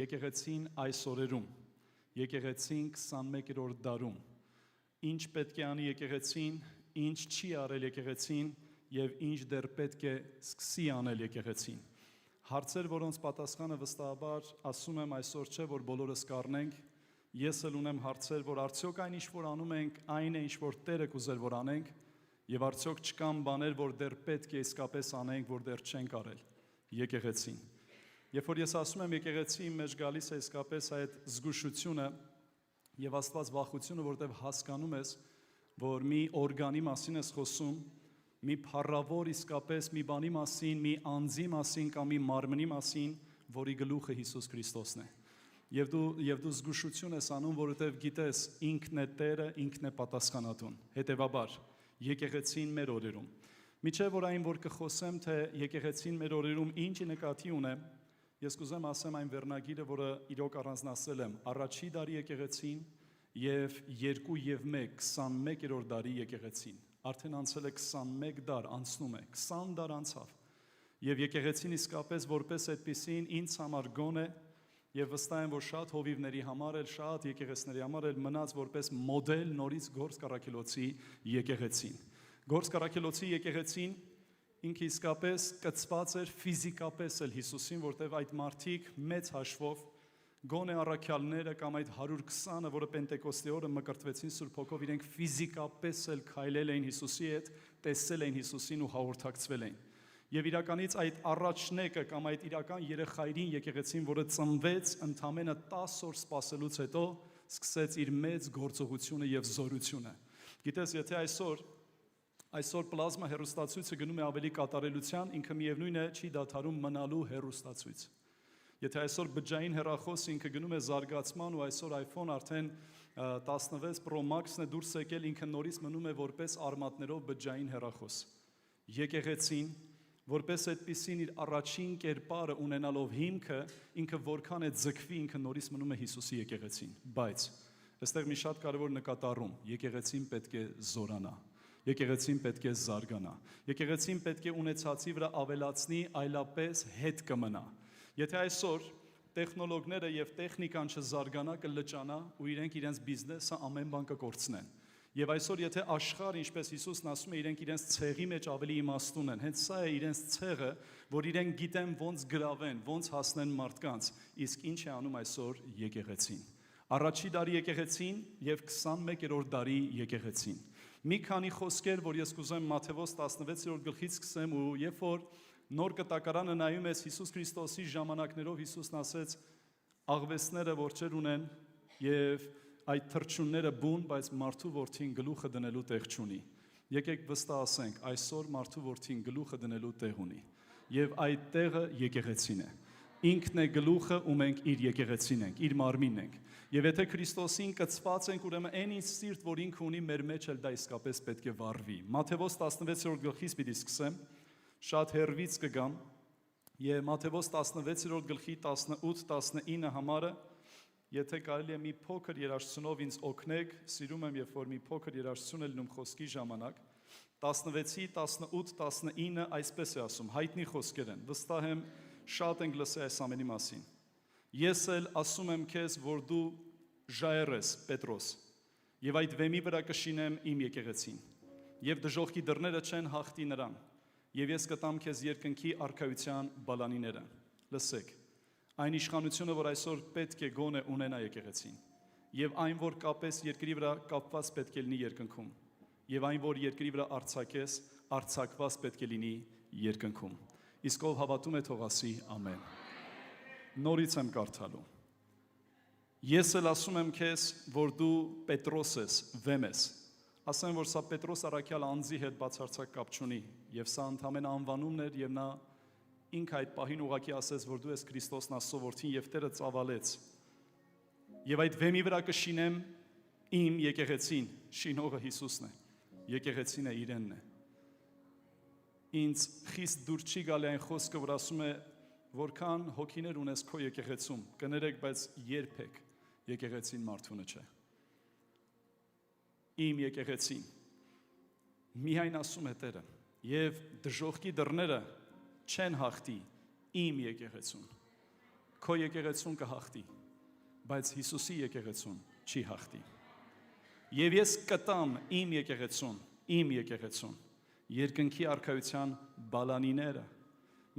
Եկեղեցին այս օրերում, եկեղեցին 21-րդ դարում, ինչ պետք է անի եկեղեցին, ինչ չի արել եկեղեցին եւ ինչ դեռ պետք է սկսի անել եկեղեցին։ Հարցեր, որոնց պատասխանը վստահաբար ասում եմ այսօր չէ, որ բոլորս կառնենք, ես էլ ունեմ հարցեր, որ արդյոք այն ինչ որ անում ենք, այն է ինչ որ Տերը կուզեր որ անենք, եւ արդյոք չկան բաներ, որ դեռ պետք է իսկապես անենք, որ դեռ չենք արել եկեղեցին։ Երբ որ ես ասում եմ եկեղեցի, իմ մեջ գալիս է իսկապես այդ զգուշությունը եւ Աստված վախությունը, որտեղ հասկանում ես, որ մի օրգանի մասին ես խոսում, մի փառավոր իսկապես մի բանի մասին, մի անձի մասին կամ մի մարմնի մասին, որի գլուխը Հիսուս Քրիստոսն է։ Եվ դու զգուշություն ես անում, որովհետև գիտես, ինքն է Տերը, ինքն է պատասխանատուն։ Հետևաբար, եկեղեցին մեր օրերում։ Միջև որ այն, որ կխոսեմ, թե եկեղեցին մեր օրերում ինչի նկատի ունեմ, ես կուզեմ ասեմ այն վերնագիրը, որը իրոք առանձնացրել եմ, առաջի դարի եկեղեցին եւ 2 եւ 1, 21-րդ դարի եկեղեցին։ Արդեն անցել է 21 դար, անցնում է, 20 դար անցավ։ Եվ եկեղեցին իսկապես որպես այդպիսին ինձ համար գոնե եւ վստահ եմ, որ շատ հովիվների համար էլ, շատ եկեղեցիների համար էլ մնաց որպես մոդել նորից Գորս Կարաքելոցի եկեղեցին։ Գորս Կարաքելոցի եկեղեցին ինքը իսկապես կծված էր ֆիզիկապես էլ Հիսուսին, որտեղ այդ մարդիկ մեծ հաշվով գոնե առաքյալները կամ այդ 120-ը, որը Պենտեկոստի օրը մկրտվեցին Սուրբ Հոգով, իրենք ֆիզիկապես էլ քայլել էին Հիսուսի հետ, տեսել էին Հիսուսին ու հաղորդակցվել էին։ Եվ իրականից այդ առաջնեկը կամ այդ իրական երեխայրին եկեղեցին, որը ծնվեց ընդամենը 10 օր սպասելուց հետո, սկսեց իր մեծ գործողությունը եւ զորությունը։ Գիտես, եթե այսօր պլազմա հեռուստացույցը գնում է ավելի կատարելության, ինքը միևնույն է չի դադարում մնալու հեռուստացույց։ Եթե այսօր բջջային հեռախոս ինքը գնում է զարգացման ու այսօր iPhone արդեն 16 Pro Max-ն է դուրս եկել, ինքը նորից մնում է որպես արմատներով բջջային հեռախոս։ Եկեղեցին որպես այդպիսին իր առաջին կերպարը ունենալով հիմքը, ինքը որքան է ձգվի, ինքը նորից մնում է Հիսուսի եկեղեցին։ Բայց այստեղ մի շատ կարևոր նկատառում, եկեղեցին պետք է զորանա։ Եկեղեցին պետք է զարգանա։ Եկեղեցին պետք է ունեցածի վրա ավելացնի, այլապես հետ կմնա։ Եթե այսօր տեխնոլոգները եւ տեխնիկան չզարգանա, կլճանա ու իրենց բիզնեսը ամեն բան կկորցնեն։ Եվ այսօր եթե աշխարհ, ինչպես Հիսուսն ասում է, իրենց ցեղի մեջ ավելի իմաստուն են, հենց սա է իրենց ցեղը, որ իրենք գիտեն ոնց գրավեն, ոնց հասնեն մարդկանց, իսկ ինչ է անում այսօր եկեղեցին։ Առաջի դարի եկեղեցին եւ 21-րդ դարի եկեղեցին։ Մի քանի խոսքեր, որ ես կուզեմ Մատթեոս 16-րդ գլխից սկսեմ, ու երբ որ նոր կտակարանը նայում ես Հիսուս Քրիստոսի ժամանակներով, Հիսուսն ասեց. աղվեսները որջեր ունեն եւ այդ թրջունները բուն, բայց մարդու որդին գլուխը դնելու տեղ չունի։ Եկեք վստահ ասենք, այսօր մարդու որդին գլուխը դնելու տեղ ունի։ Եվ այդ տեղը եկեղեցին է։ Ինքն է գլուխը, ու մենք իր եկեղեցին ենք, իր մարմինն ենք։ Եվ եթե Քրիստոսին կծված ենք, ուրեմն այն ինչ սիրտ, որ ինքը ունի, մեր մեջ էլ դա իսկապես պետք է վառվի։ Մատթեոս 16-րդ գլխից պիտի սկսեմ, շատ հեռվից կգամ, եւ Մատթեոս 16-րդ գլխի 18-19 համարը, եթե կարելի է մի փոքր երաժշտությունով ինձ օգնեք, սիրում եմ, երբ որ մի փոքր երաժշտություն է լինում խոսքի ժամանակ, 16-ի 18-19 այսպես է ասում, հայտնի խոսքեր են, վստահ եմ շատ ենք լսել այս ամենի մասին։ Ես էլ ասում եմ քեզ, որ դու ժայռ ես, Պետրոս, եւ այդ վեմի վրա կշինեմ իմ եկեղեցին, եւ դժոխքի դռները չեն հաղթի նրան, եւ ես կտամ քեզ երկնքի արքայության բալանիները։ Լսեք, այն իշխանությունը, որ այսօր պետք է գոնե ունենա եկեղեցին, եւ այն, որ կապես երկրի վրա կապված պետք է լինի երկնքում, եւ այն, որ երկրի վրա արձակես, արձակված պետք է լինի երկնքում։ Իսկ ով հավատում է, թող ասի ամեն։ Նորից եմ կարդալու։ Ես էլ ասում եմ քեզ, որ դու Պետրոս ես, վեմ ես։ Ասեմ, որ սա Պետրոս առաքյալ անձի հետ բացարձակ կապ չունի, եւ սա ընդամենը անվանումն էր, եւ նա ինքը այդ պահին ուղղակի ասեց, որ դու ես Քրիստոսն Աստծո որդին, եւ Տերը ծավալեց։ Եվ այդ վեմի վրա կշինեմ իմ եկեղեցին, շինողը Հիսուսն է, եկեղեցին է իրենն է։ Ինձ խիստ դուր չի գալի այն խոսքը, որ ասում է, որքան հոգիներ ունես քո եկեղեցում, կներեք, բայց երբեք եկեղեցին մարդունը չէ։ Իմ եկեղեցին, միայն ասում է Տերը, եւ դժոխքի դռները չեն հաղթի իմ եկեղեցուն։ քո եկեղեցուն կհաղթի, բայց Հիսուսի եկեղեցուն չի հաղթի։ Եվ ես կտամ իմ եկեղեցուն, երկնքի արքայության բալանիները։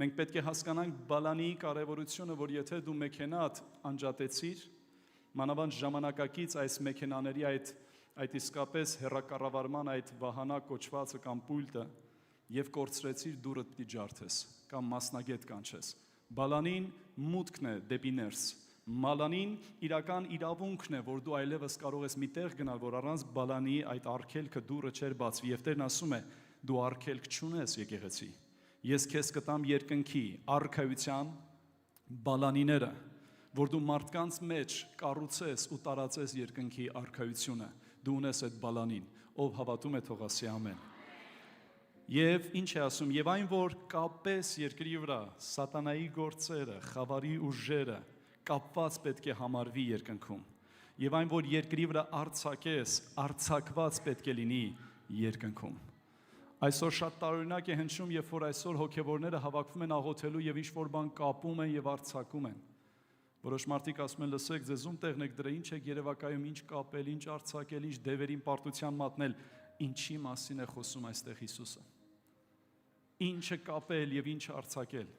Մենք պետք է հասկանանք բալանիի կարևորությունը, որ եթե դու մեքենատ անջատեցիր, մանավանդ ժամանակակից այս մեքենաների այդ իսկապես հեռակառավարման այդ վահանա կոչվածը կամ պուլտը եւ կորցրեցիր, դուրը պիտի ջարդես կամ մասնագետ կանչես։ Բալանին մուտքն է դեպի ներս։ Մալանին իրական իրավունքն է, որ դու այլևս կարող ես մի տեղ գնալ, որ առանց բալանի այդ արգելքը դուրը չեր բացվի։ Եվ Տերն ասում է, դու արգելք չունես եկեղեցի։ Ես քեզ կտամ երկնքի արքայության բալանիները, որ դու մարդկանց մեջ կառուցես ու տարածես երկնքի արքայությունը։ Դու ունես այդ բալանին, ով հավատում է, թող ասի ամեն։ Եվ ինչ է ասում, եւ այն, որ կապես երկրի վրա սատանայի գործերը, խավարի ուժերը կապված պետք է համարվի երկնքում։ Եվ այն, որ երկրի վրա արձակես, արձակված պետք է լինի երկնքում։ Այսօր շատ տարօրինակ է հնչում, երբ որ այսօր հոգևորները հավաքվում են աղոթելու եւ ինչ-որ բան կապում են եւ արձակում են։ Որոշ մարդիկ ասում են, լսեք, ձեզ ում տեղն եք դրել, ինչ եք երևակայում, ինչ կապել, ինչ արձակել, ինչ դևերին պարտության մատնել, ինչի մասին է խոսում այստեղ Հիսուսը։ Ինչը կապել եւ ինչ արձակել։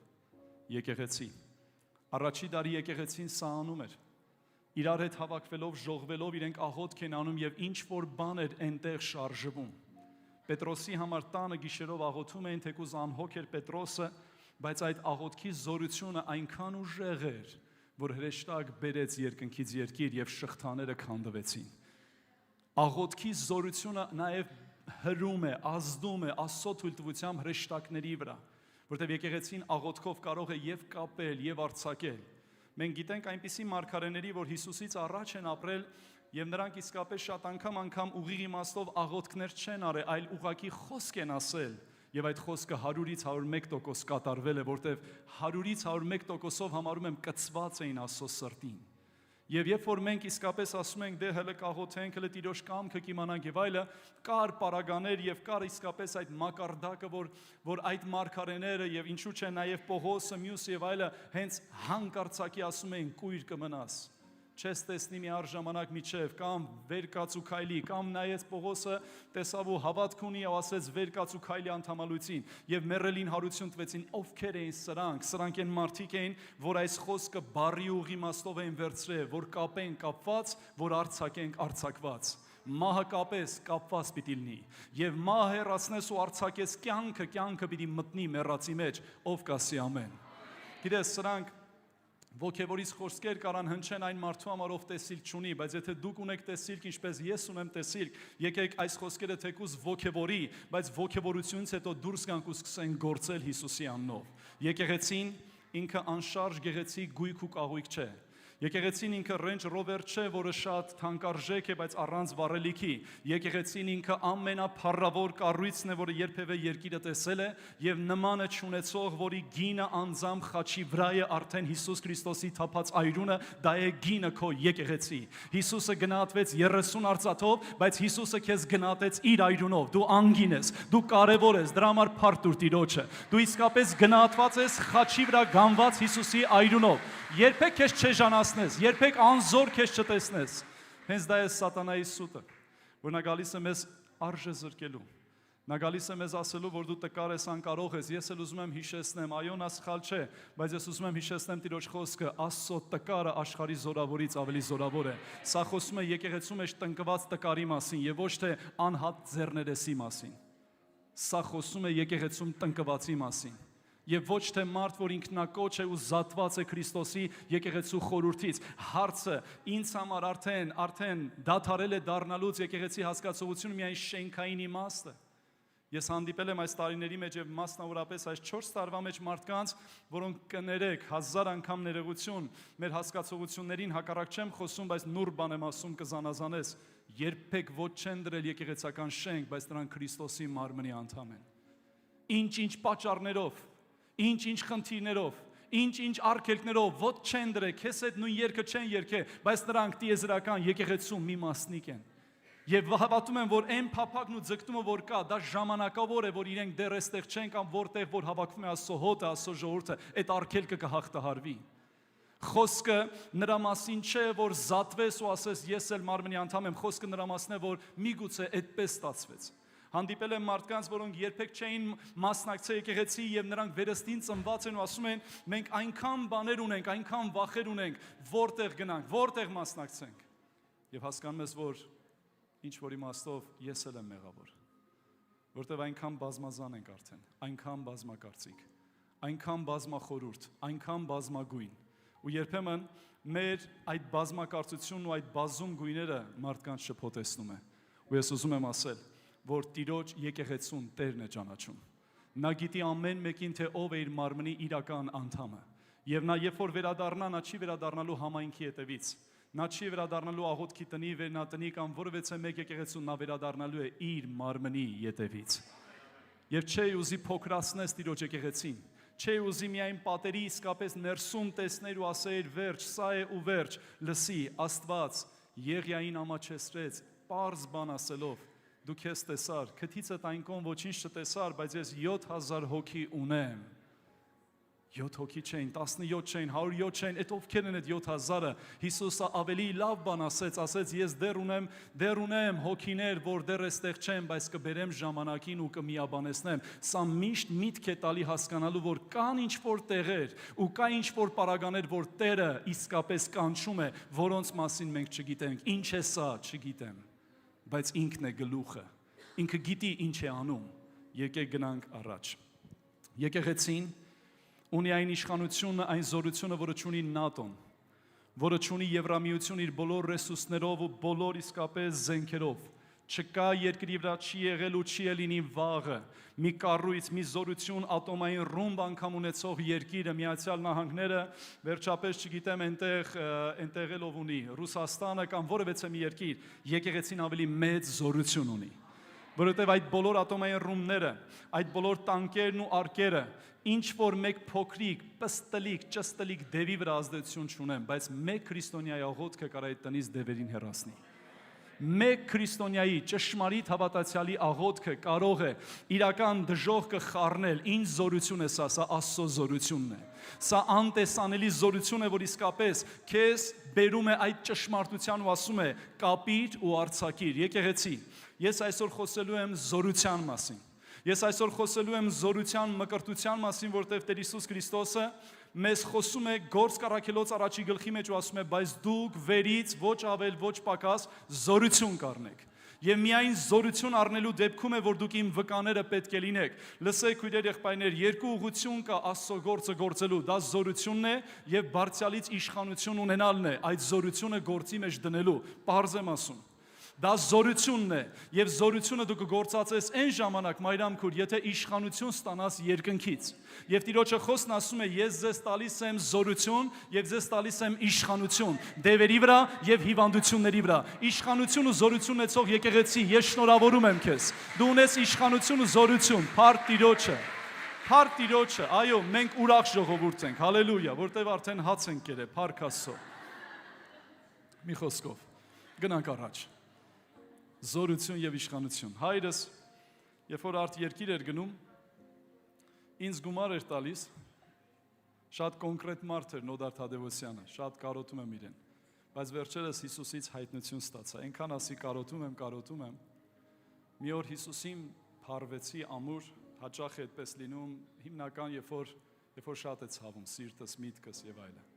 Եկեղեցի։ Առաջի դարի եկեղեցին սա անում էր։ Իրար հետ հավաքվելով, ժողվելով իրենք աղոթք են անում եւ ինչ որ բան էր այնտեղ շարժվում։ Պետրոսի համար տանը գիշերով աղոթում էին, թեկուզ անհոգ էր Պետրոսը, բայց այդ աղոթքի զորությունը այնքան ուժեղ էր, որ հրեշտակ բերեց երկնքից երկիր եւ շղթաները քանդվեցին։ Աղոթքի զորությունը նաեւ հրում է, ազդում է Աստծո թույլտվությամբ հրեշտակների վրա, որտեղ եկեղեցին աղոթքով կարող է եւ կապել եւ արձակել։ Մենք գիտենք այնպիսի մարգարեների, որ Հիսուսից առաջ են ապրել եւ նրանք իսկապես շատ անգամ ուղիղ իմաստով աղոթքներ չեն արել, այլ ուղակի խոսք են ասել եւ այդ խոսքը 100-ից 101% կատարվել է, որտեղ 100-ից 101%-ով համարում եմ կծված էին Աստծո սրտին։ Եվ երբ որ մենք իսկապես ասում ենք դե հələ կաղոթենք, հələ Տիրոջ կամքը կիմանանք եւ այլը, կար պարագաներ եւ կար իսկապես այդ մակարդակը, որ այդ մարգարեները եւ ինչու՞ չէ նաեւ Պողոսը, մյուս եւ այլը հենց հանկարծակի ասում էին կույր կմնաս։ Չես տեսնի մի առժամանակ միջև, կամ վեր կաց ու քայլի, կամ նայեց Պողոսը, տեսավ ու հավատք ունի ու ասեց վեր կաց ու քայլի անդամալույցին, եւ մեռելին հարություն տվեցին, ովքեր էին սրանք։ Սրանք են մարդիկ էին, որ այս խոսքը բարի ուղի իմաստով էին վերցրել, որ կապեն կապված, որ արձակենք արձակված։ Մահը կապես կապված պիտի լինի, եւ մահը հեռացնես ու արձակես կյանքը պիտի մտնի մեռածի մեջ, ով կասի ամեն։ Գիտես, սրանք ոգևորից խոսքեր կարան հնչեն այն մարդու համար, ով տեսիլք չունի, բայց եթե դուք ունեք տեսիլք, ինչպես ես ունեմ տեսիլք, եկեք այս խոսքերը թեկուզ ոգևորի, բայց ոգևորությունից հետո դուրս գանք ու սկսենք գործել Հիսուսի անունով։ Եկեղեցին ինքը անշարժ գեղեցիկ գույք ու կահույք չէ։ Եկեղեցին ինքը Range Rover չէ, որը շատ թանկարժեք է, բայց առանց վառելիքի։ Եկեղեցին ինքը ամենափառավոր կառույցն է, որը երբևէ երկիրը տեսել է, եւ նմանը չունեցող, որի գինը անձամբ խաչի վրա է արդեն Հիսուս Քրիստոսի թափած այրունը, դա է գինը քո եկեղեցի։ Հիսուսը գնահատվեց 30 արծաթով, բայց Հիսուսը քեզ գնահատեց իր այրունով։ Դու անգին ես, դու կարևոր ես, դրա համար փառք տուր Տիրոջը։ Դու իսկապես գնահատված ես խաչի վրա գանված Հիսուսի այրունով։ Երբեք քեզ չեժանացնես, երբեք անզոր քեզ չտեսնես։ Հենց դա է սատանայի սուտը, որ նա գալիս է մեզ արժե զրկելու։ Նա գալիս է մեզ ասելու, որ դու տկար ես, անկարող ես։ Ես էլ ուզում եմ հիշեցնեմ, այո, նա սխալ չէ, բայց ես ուզում եմ հիշեցնեմ Տիրոջ խոսքը, Աստծո տկարը աշխարհի զորավորից ավելի զորավոր է։ Սա խոսում է եկեղեցու մեջ տնկված տկարի մասին եւ ոչ թե անհատ ձեռներեսի մասին։ Սա խոսում է եկեղեցում տնկվածի մասին։ Եվ ոչ թե մարդ, որ ինքնակոչ է ու զատված է Քրիստոսի եկեղեցու խորհրդից։ Հարցը ինձ համար արդեն դադարել է դառնալուց եկեղեցի հասկացողությունը միայն շենքային իմաստը։ Ես հանդիպել եմ այս տարիների մեջ եւ մասնավորապես այս 4 տարվա մեջ մարդկանց, որոնք կներեք 1000 անգամ ներողություն, մեր հասկացողություններին հակառակ չեմ խոսում, բայց նուր բան եմ ասում կզանազանես, երբեք ոչ չեն դրել եկեղեցական շենք, բայց նրանք Քրիստոսի մարմնի անդամ են։ Ինչ պատճառներով, ինչ խնդիրներով, ինչ արգելքներով ոչ չեն դրել, քեզ այդ նույն երգը չեն երգել, բայց նրանք տիեզերական եկեղեցու մի մասնիկ են։ Եվ հավատում եմ, որ այն փափագն ու ձգտումը, որ կա, դա ժամանակավոր է, որ իրենք դեռ այստեղ չեն կամ որտեղ որ հավաքվում է Աստծո հոտը, Աստծո ժողովուրդը, այդ արգելքը կհաղթահարվի։ Խոսքը նրա մասին չէ, որ զատվես ու ասես ես էլ մարմնի անդամ եմ, խոսքը նրա մասին է, որ միգուցե այդպես ստացվեց։ Հանդիպել եմ մարդկանց, որոնք երբեք չէին մասնակցել եկեղեցի եւ նրանք վերստին ծնված են ու ասում են մենք այնքան բաներ ունենք, այնքան վախեր ունենք, որտեղ գնանք, որտեղ մասնակցենք։ Եվ հասկանում ես, որ ինչ որ իմաստով ես էլ եմ մեղավոր, որտեղ այնքան բազմազան ենք արդեն, այնքան բազմակարծիք, այնքան բազմախորուրդ, այնքան բազմագույն, ու երբեմն մեր այդ բազմակարծությունն ու այդ բազում գույները մարդկանց շփոթեցնում է։ Ու ես ուզում եմ ասել, որ Տիրոջ եկեղեցուն Տերն է ճանաչում։ Նա գիտի ամեն մեկին, թե ով է իր մարմնի իրական անդամը։ Եվ նա երբ որ վերադառնա, նա չի վերադառնալու համայնքի հետևից։ Նա չի վերադառնալու աղոթքի տնի, վերնատնի կամ որևէ մեկ եկեղեցու, նա վերադառնալու է իր մարմնի ետևից։ Եվ չէ ուզի փոքրացնես Տիրոջ եկեղեցին։ Չէ ուզի միայն պատերի իսկապես ներսում տեսներ ու ասեր վերջ, սա է ու վերջ, լսի, Աստված Եղիային ամաչեցրեց, պարզ բան ասելով, դու քեզ տեսար, քթիցդ այն կողմ ոչինչ չտեսար, բայց ես 7000 հոգի ունեմ։ 7 հոգի չէին, 17 չէին, 107 չէին, այդ ովքեր են այդ 7000-ը։ Հիսուսը ավելի լավ բան ասեց ես դեռ ունեմ հոգիներ, որ դեռ այստեղ չեն, բայց կբերեմ ժամանակին ու կմիաբանեցնեմ։ Սա միշտ միտք է տալի հասկանալու, որ կան ինչ-որ տեղեր ու կա ինչ-որ պարագաներ, որ Տերը իսկապես կանչում է, որոնց մասին մենք չգիտենք։ Ինչ է սա, չգիտեմ, բայց ինքն է գլուխը։ Ինքը գիտի ինչ է անում։ Եկեք գնանք առաջ։ Եկեղեցին ունի այն իշխանությունը, այն զորությունը, որը ունի ՆԱՏՕ-ն, որը ունի Եվրամիություն իր բոլոր ռեսուրսներով ու բոլոր իսկապես զենքերով։ Չկա երկրի վրա չի եղել ու չի լինի վաղը մի կառույց, մի զորություն ատոմային ռումբ անգամ ունեցող երկիրը, Միացյալ Նահանգները, վերջապես չգիտեմ այնտեղ ով ունի, Ռուսաստանը կամ որևէ մի երկիր, եկեղեցին ավելի մեծ զորություն ունի, որովհետև այդ բոլոր ատոմային ռումբները, այդ բոլոր տանկերն ու արկերը ինչ որ մեկ փոքրիկ, պստլիկ, ճստլիկ դևի վրա ազդեցություն չունեն, բայց մեկ քրիստոնյայի աղոթքը կարող է այդ տնից դևերին հեռացնի։ Մեկ քրիստոնյայի ճշմարիտ հավատացյալի աղոթքը կարող է իրական դժոխքը խառնել։ Ինչ զորություն է սա Աստծո զորությունն է։ Սա անտեսանելի զորություն է, որ իսկապես քեզ բերում է այդ ճշմարտության ու ասում է՝ կապիր ու արձակիր։ Եկեղեցի, ես այսօր խոսելու եմ զորության մասին։ Ես այսօր խոսելու եմ զորության մկրտության մասին, որտեղ Տեր Հիսուս Քրիստոսը մեզ խոսում է Գործք առաքելոց առաջի գլխի մեջ ու ասում է, բայց դուք վերից ոչ ավել, ոչ պակաս զորություն կառնեք։ Եվ միայն զորություն առնելու դեպքում է, որ դուք իմ վկաները պետք է լինեք։ Լսեք, քույրեր, եղբայրներ, երկու ուղղություն կա Աստծո գործը գործելու, դա զորությունն է եւ բարձրալից իշխանություն ունենալն է, այդ զորությունը գործի մեջ դնելու։ Պարզ եմ ասում։ Դա զորությունն է, եւ զորությունը դու կգործածես այն ժամանակ, մայրամքուր, եթե իշխանություն ստանաս երկնքից։ Եվ Տիրոջը խոսքն ասում է, ես ձեզ տալիս եմ զորություն եւ ձեզ տալիս եմ իշխանություն դևերի վրա եւ հիվանդությունների վրա։ Իշխանություն ու զորություն ունեցող եկեղեցի, ես շնորհավորում եմ քեզ։ Դու ունես իշխանություն ու զորություն, փառք Տիրոջը։ Փառք Տիրոջը, այո, մենք ուրախ ժողովուրդ ենք, հալելույա, որտեվ արդեն հաց ենք կերել, փառք Աստծո։ Մի խոսքով, գնանք առաջ։ Զորություն եւ իշխանություն։ Հայրս, երբ որ արդ երկիր էր գնում, ինձ գումար էր տալիս, շատ կոնկրետ մարդ էր Նոդար Թադևոսյանը, շատ կարոտում եմ իրեն, բայց վերջերս Հիսուսից հայտնություն ստացա, այնքան ասի կարոտում եմ, մի օր Հիսուսին փառվեցի ամուր, հաճախ է այդպես լինում, հիմնական երբ որ շատ է ցավում, սիրտս, միտքս եւ այլն։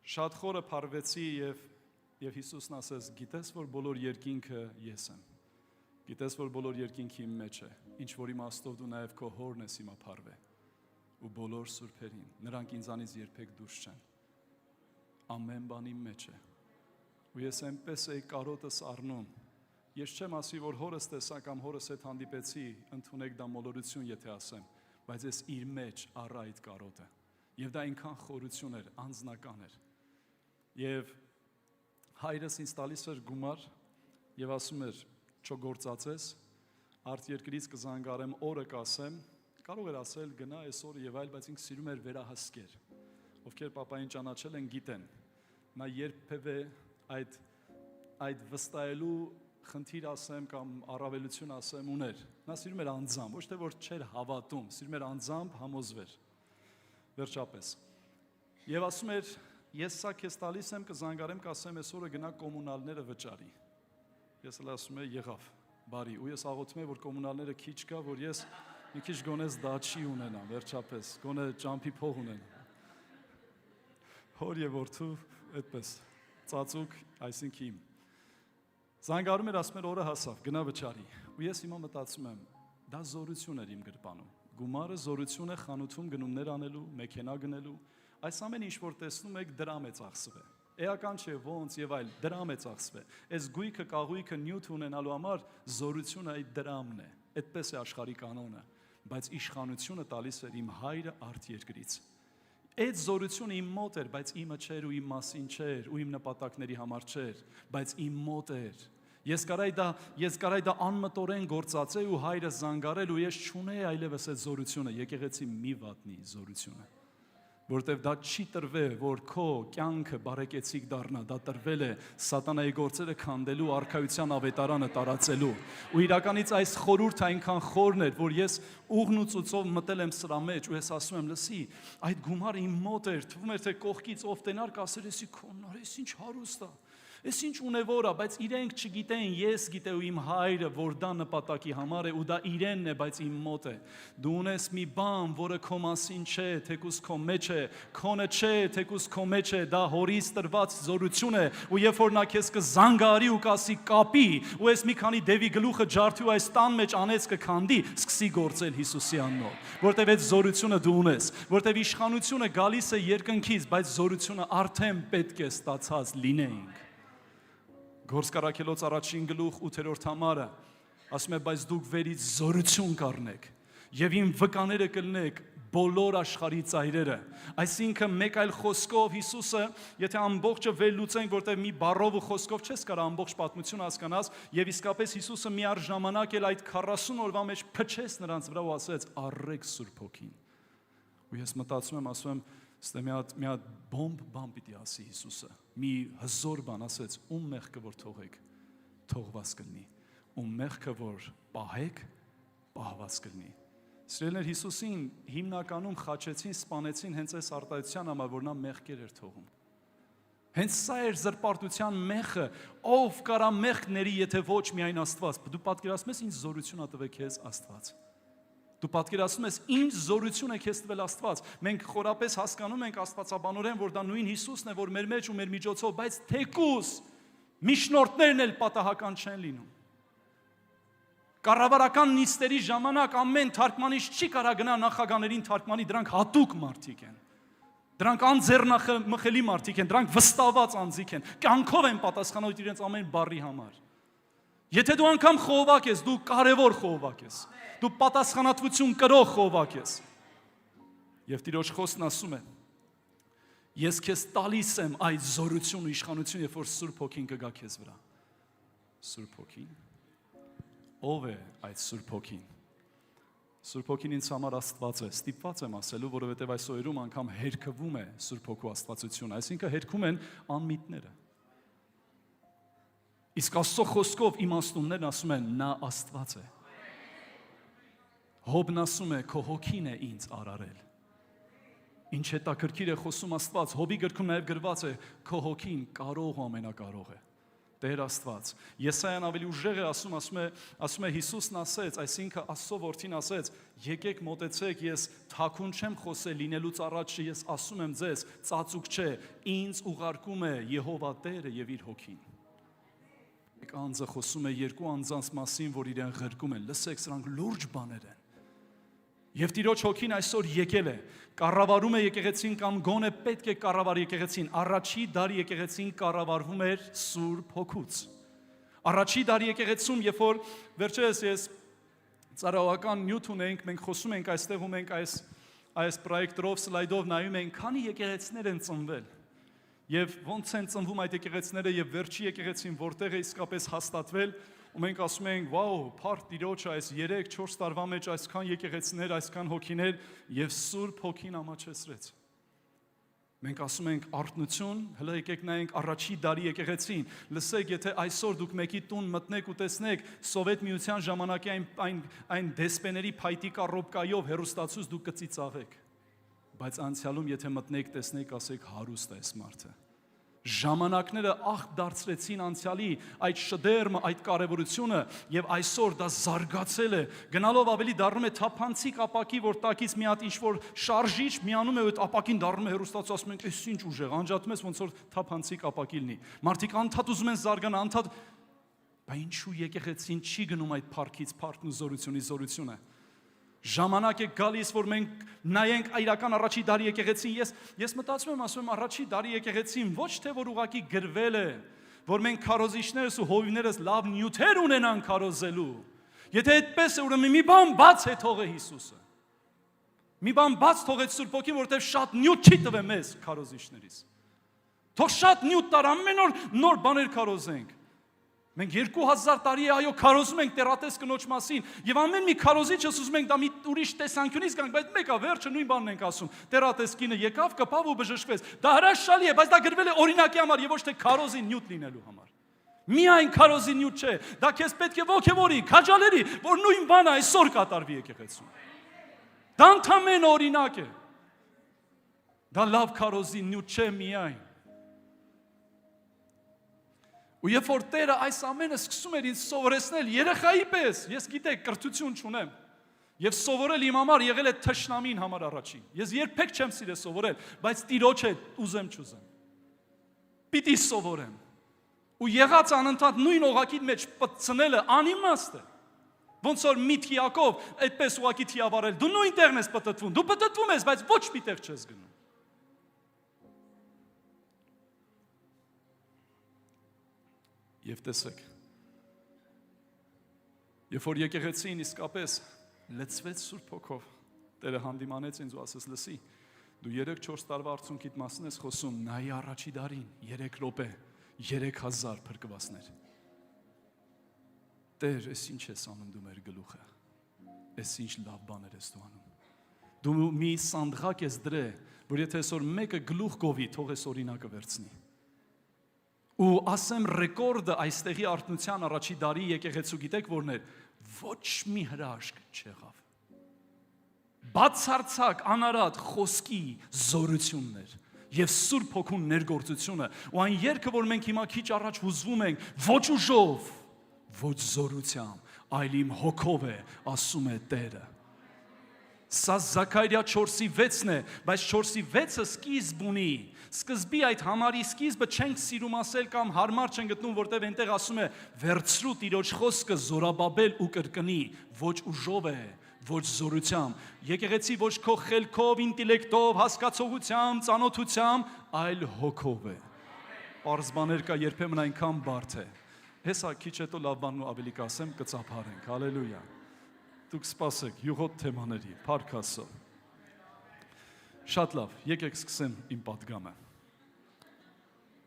Շատ խորը փառվեցի Եվ Հիսուսն ասեց, գիտես, որ բոլոր երկինքը ես եմ, գիտես, որ բոլոր երկինքը իմ մեջ է, ինչ որ իմաստով դու նաև քո հորն ես հիմա փառվե, ու բոլոր սուրբերին, նրանք ինձանից երբեք դուրս չեն, ամեն բան իմ մեջ է, ու ես այնպես էի կարոտս առնում, ես չեմ ասի, որ հորս տեսա կամ հորս հետ հանդիպեցի, ընդունեք դա մոլորություն, եթե ասեմ, բայց ես իր մեջ առա այդ կարոտը, եւ դա այնքան խորություն էր, անձնական էր, եւ հայրս ինձ տալիս էր գումար եւ ասում էր չգործածես արդ երկրից կզանգարեմ օրը կասեմ կարող էր ասել գնա այսօր եւ այլ բայց ինքը սիրում էր վերահսկեր ովքեր papayin ճանաչել են գիտեն նա երբևէ այդ վստահելու խնդիր ասեմ կամ առավելություն ասեմ ուներ նա սիրում էր անձամբ ոչ թե որ չէր հավատում սիրում էր անձամբ համոզվեր վերջապես Եվ ասում էր, ես սա քեզ տալիս եմ, կզանգարեմ, կասեմ այսօրը գնա կոմունալները վճարի։ Ես էլ ասում եմ, եղավ, բարի, ու ես աղոթում եմ, որ կոմունալները քիչ կա, որ ես մի քիչ գոնես դաչի ունենամ, վերջապես, գոնե ճամփի փող ունենամ։ Հոր եւ որդու այդպես, ծածուկ, այսինքն իմ։ Զանգարում էր, ասում էր, օրը հասավ, գնա վճարի։ Ու ես հիմա մտածում եմ, դա զորություն էր իմ գրպանում։ Գումարը զորություն է խանութում գնումներ անելու, մեքենա գնելու, այս ամեն ինչ որ տեսնում եք դրամ է ծախսվել։ Էական չէ ոնց եւ այլ, դրամ է ծախսվել։ Այս գույքը, կաղույքը նյութ ունենալու համար զորությունը այդ դրամն է։ Այդպես է աշխարհի կանոնը, բայց իշխանությունը տալիս էր իմ հայրը արդ երկրից։ Այդ զորությունը իմ մոտ էր, բայց իմը չէր ու իմ մասին չէր ու իմ նպատակների համար չէր, բայց իմ մոտ էր։ Ես կարայի դա անմտորեն գործածել ու հայրը զանգարել ու ես չունեի այլևս այդ զորությունը, եկեղեցի մի վատնի զորությունը, որտեվ դա չի տրվել, որ քո կյանքը բարեկեցիկ դառնա, դա տրվել է սատանայի գործերը քանդելու, արքայության ավետարանը տարածելու։ Ու իրականից այս խորհուրդը այնքան խորն էր, որ ես ուղն ու ծուծով մտել եմ սրա մեջ ու ես ասում եմ, լսի, այդ գումարը իմ մոտ էր, թվում էր թե կողքից ով տենար կասեր, էսի քոննար, էս ինչ հարուստ է։ Ես ինչ ունևոր է, բայց իրենք չգիտեն, ես գիտե ու իմ հայրը, որ դա նպատակի համար է ու դա իրենն է, բայց իմ մոտ է։ Դու ունես մի բան, որը քո մասին չէ, թեկուզ քո մեջ է, քոնը չէ, թեկուզ քո մեջ է, դա հորից տրված զորություն է, ու երբ որ նա քեզ կզանգարի ու կասի կապի, ու ես մի քանի դևի գլուխը ջարդի ու այս տան մեջ անեց կքանդի, սկսի գործել Հիսուսի անունով, որտեվ այդ զորությունը դու ունես, որտեվ իշխանությունը գալիս է երկնքից, բայց զորությունը արդեն պետք է ստացած լինենք։ Գործ Կարաքելոց առաջին գլուխ 8-րդ համարը ասում է, բայց դուք վերից զորություն կառնեք եւ իմ վկաները կլնեք բոլոր աշխարհի ծայրերը։ Այսինքն մեկ այլ խոսքով Հիսուսը, եթե ամբողջը վերլուծենք, որտեղ մի բառով ու խոսքով չես կարող ամբողջ պատմությունը հասկանաս, եւ իսկապես Հիսուսը միառժամանակ էլ այդ 40 օրվա մեջ փչեց նրանց վրա ու ասեց. «Առեք Սուրբ Հոգին»։ Ու ես մտածում եմ, ասում եմ, ստե մի հատ բան պիտի ասի Հիսուսը, մի հզոր բան ասեց, ում մեղքը որ թողեք, թողված կլինի, ում մեղքը որ պահեք, պահված կլինի։ Սիրելիներ, Հիսուսին հիմնականում խաչեցին, սպանեցին հենց այս արտահայտության համար, որ նա մեղքեր էր թողում։ Հենց սա էր զրպարտության մեղքը, ով կարա մեղքների, եթե ոչ միայն Աստված։ Դու պատկերացնում ես ինչ զորություն ա տվել քեզ Աստված։ Դու պատկերացնում ես ինչ զորություն է քեզ տվել Աստված։ Մենք խորապես հասկանում ենք աստվածաբանորեն, որ դա նույն Հիսուսն է, որ մեր մեջ ու մեր միջոցով, բայց թեկուզ միջնորդներն էլ պատահական չեն լինում։ Կառավարական նիստերի ժամանակ ամեն թարգմանիչ չի կարա գնա նախագաներին թարգմանի, դրանք հատուկ մարդիկ են։ Դրանք անձեռնամխելի մարդիկ են, դրանք վստահված անձիկ են, կյանքով են պատասխանատու իրենց ամեն բառի համար։ Եթե դու անգամ խողովակ ես, դու կարևոր խողովակ ես, դու պատասխանատվություն կրող խողովակ ես։ Եվ Տիրոջ խոսքն ասում է. ես քեզ տալիս եմ այդ զորություն ու իշխանություն, երբ որ Սուրբ Հոգին կգա քեզ վրա։ Սուրբ Հոգին։ Ով է այդ Սուրբ Հոգին։ Սուրբ Հոգին ինձ համար Աստված է, ստիպված եմ ասելու, որովհետև այս օրերում անգամ հերքվում է Սուրբ Հոգու աստվածությունը, այսինքն հերքում են անմիտները։ Իսկ Աստծո խոսքով իմաստուններն ասում են, նա Աստված է։ Հոբն ասում է, քո հոգին է ինձ արարել։ Ինչ հետաքրքիր է խոսում Աստված, Հոբի գրքում նաև գրված է, քո հոգին կարող ու ամենակարող է։ Տեր Աստված։ Եսայան ավելի ուժեղ է ասում է Հիսուսն ասեց, այսինքն Աստծո որդին ասեց, եկեք մոտեցեք, ես թաքուն չեմ խոսել լինելուց առաջ, ես ասում եմ ձեզ, ծածուկ չէ, ինձ ուղարկում է Եհովա Տերը եւ իր հոգին։ Մեկ անձը խոսում է երկու անձանց մասին, որ իրեն ղրկում են, լսեք, սրանք լուրջ բաներ են։ Եվ Տիրոջ հոգին այսօր եկել է, կառավարում է եկեղեցին կամ գոնե պետք է կառավարի եկեղեցին, առաջի դարի եկեղեցին կառավարվում էր Սուրբ Հոգուց։ Առաջի դարի եկեղեցում, երբ որ վերջերս ես ծառայական նյութ ունենք, մենք խոսում ենք այստեղ ու մենք այս պրոյեկտորով, սլայդով նայում ենք, քանի եկեղեցիներ են ծնվել։ Եվ ոնց են ծնվում այդ եկեղեցիները եւ վերջի եկեղեցին որտեղ է իսկապես հաստատվել, ու մենք ասում ենք, վաու, փառք Տիրոջը, այս 3-4 տարվա մեջ այսքան եկեղեցիներ, այսքան հոգիներ եւ Սուրբ Հոգին ամաչեցրեց։ Մենք ասում ենք արթնություն, հələ եկեք նայենք առաջի դարի եկեղեցին։ Լսեք, եթե այսօր դուք մեկի տուն մտնեք ու տեսնեք Սովետ միության ժամանակի այն դեսպեների փայտի կառոպկայով հերոստացուց դուք կծիծաղեք։ բայց անցյալում եթե մտնեք, տեսնեք, ասեք հարուստ է այս մարդը։ Ժամանակները աղբ դարձրեցին անցյալի այդ շդերմը, այդ կարևորությունը եւ այսօր դա զարգացել է, գնալով ավելի դառնում է թափանցիկ ապակի, որ տակից մի հատ ինչ-որ շարժիչ միանում է այդ ապակին դառնում է հերոստացու, ասում ենք, «Էս ինչ ուժեղ», անջատում ես ոնց որ թափանցիկ ապակի լինի։ Մարդիկ անդադ ուզում են զարգանալ, անդադ, բայց ինչու եկեղեցին չի գնում այդ փառքից փառքն ու զորությունից զորությունը։ Ժամանակ է գալիս, որ մենք նայենք իրական առաջի դարի եկեղեցին։ Ես մտածում եմ, ասում եմ, առաջի դարի եկեղեցին ոչ թե որ ուղակի գրվել է, որ մենք քարոզիչներս ու հովիվներս լավ նյութեր ունենան քարոզելու։ Եթե այդպես է, ուրեմն մի բան բաց է թողե Հիսուսը։ Մի բան բաց թողեց Սուրբ Հոգին, որովհետև շատ նյութ չի տվել մեզ քարոզիչներից։ Թող շատ նյութ տար, ամեն օր նոր բաներ քարոզենք։ Մենք 2000 տարի է այո քարոզում ենք տերատես կնոջ մասին եւ ամեն մի քարոզիչս ուզում ենք դա մի ուրիշ տեսանկյունից գանք, բայց մեկը վերջը նույն բանն ենք ասում։ Տերատես կինը եկավ, կպավ ու բժշկվեց։ Դա հրաշալի է, բայց դա գրվել է օրինակի համար եւ ոչ թե քարոզի նյութ լինելու համար։ Միայն քարոզի նյութ չէ, դա քեզ պետք է ոգևորի, քաջալերի, որ նույն բանը այսօր կատարվի եկեղեցում։ Դա ընդամենը օրինակ է։ Դա լավ քարոզի նյութ չէ միայն։ Ու երբ որ Տերը այս ամենը սկսում էր ինձ սովորեցնել երեխայի պես, ես գիտեք կրթություն չունեմ, եւ սովորել իմ համար եղել է թշնամին համար առաջին։ Ես երբեք չեմ սիրել սովորել, բայց Տիրոջ է ուզեմ չուզեմ։ Պիտի սովորեմ։ Ու եղած անընդհատ նույն օղակի մեջ պտցնելը անիմաստ է։ Ոնց որ մի թիակով այդպես ուղակի թիավարել, դու նույն տեղն ես պտտվում, դու պտտվում ես, բայց ոչ մի տեղ չես գնում։ Եվ տեսեք, երբ որ եկեղեցին իսկապես լցվեց Սուրբ Հոգով, Տերը հանդիմանեց ինձ ու ասեց, լսի, դու 3-4 տարվա արդյունքիդ մասին ես խոսում, նայի առաջի դարին, 3 րոպե, 3000 փրկվածներ։ Տեր, ես ինչ ես անում դու մեր գլուխը, ես ինչ լավ բաներ ես դու անում։ Դու մի սանդղակ ես դրե, որ եթե այսօր մեկը գլուխ գովի, թող ես օրինակը վերցնի։ Ու ասեմ ռեկորդը այստեղի արթնության առաջի դարի եկեղեցու գիտեք որն էր, ոչ մի հրաշք չեղավ։ Բացարձակ անարատ խոսքի զորություններ եւ Սուրբ Հոգու ներգործությունը ու այն երգը, որ մենք հիմա քիչ առաջ հուզվում ենք, ոչ ուժով, ոչ զորությամբ, այլ իմ հոգով է, ասում է Տերը։ Սա Զաքարիա 4:6-ն է, բայց 4:6-ը սկիզբ ունի։ Սկզբի այդ համարի սկիզբը չենք սիրում ասել կամ հարմար չեն գտնում, որտեղ այնտեղ ասում է վերցրու Տիրոջ խոսքը զորաբաբել ու կրկնի, ոչ ուժով է, ոչ զորությամբ։ Եկեղեցի ոչ քո խելքով, ինտելեկտով, հասկացողությամբ, ծանոթությամբ, այլ հոգով է։ Պարզ բաներ կա երբեմն այնքան բարդ է։ Հեսա քիչ հետո լավ բան ու ավելի կասեմ, կծափարենք։ Հալելույա։ Դուք սպասեք յուղոտ թեմաների, փառք Աստծո։ Շատ լավ, եկեք սկսեմ իմ պատգամը։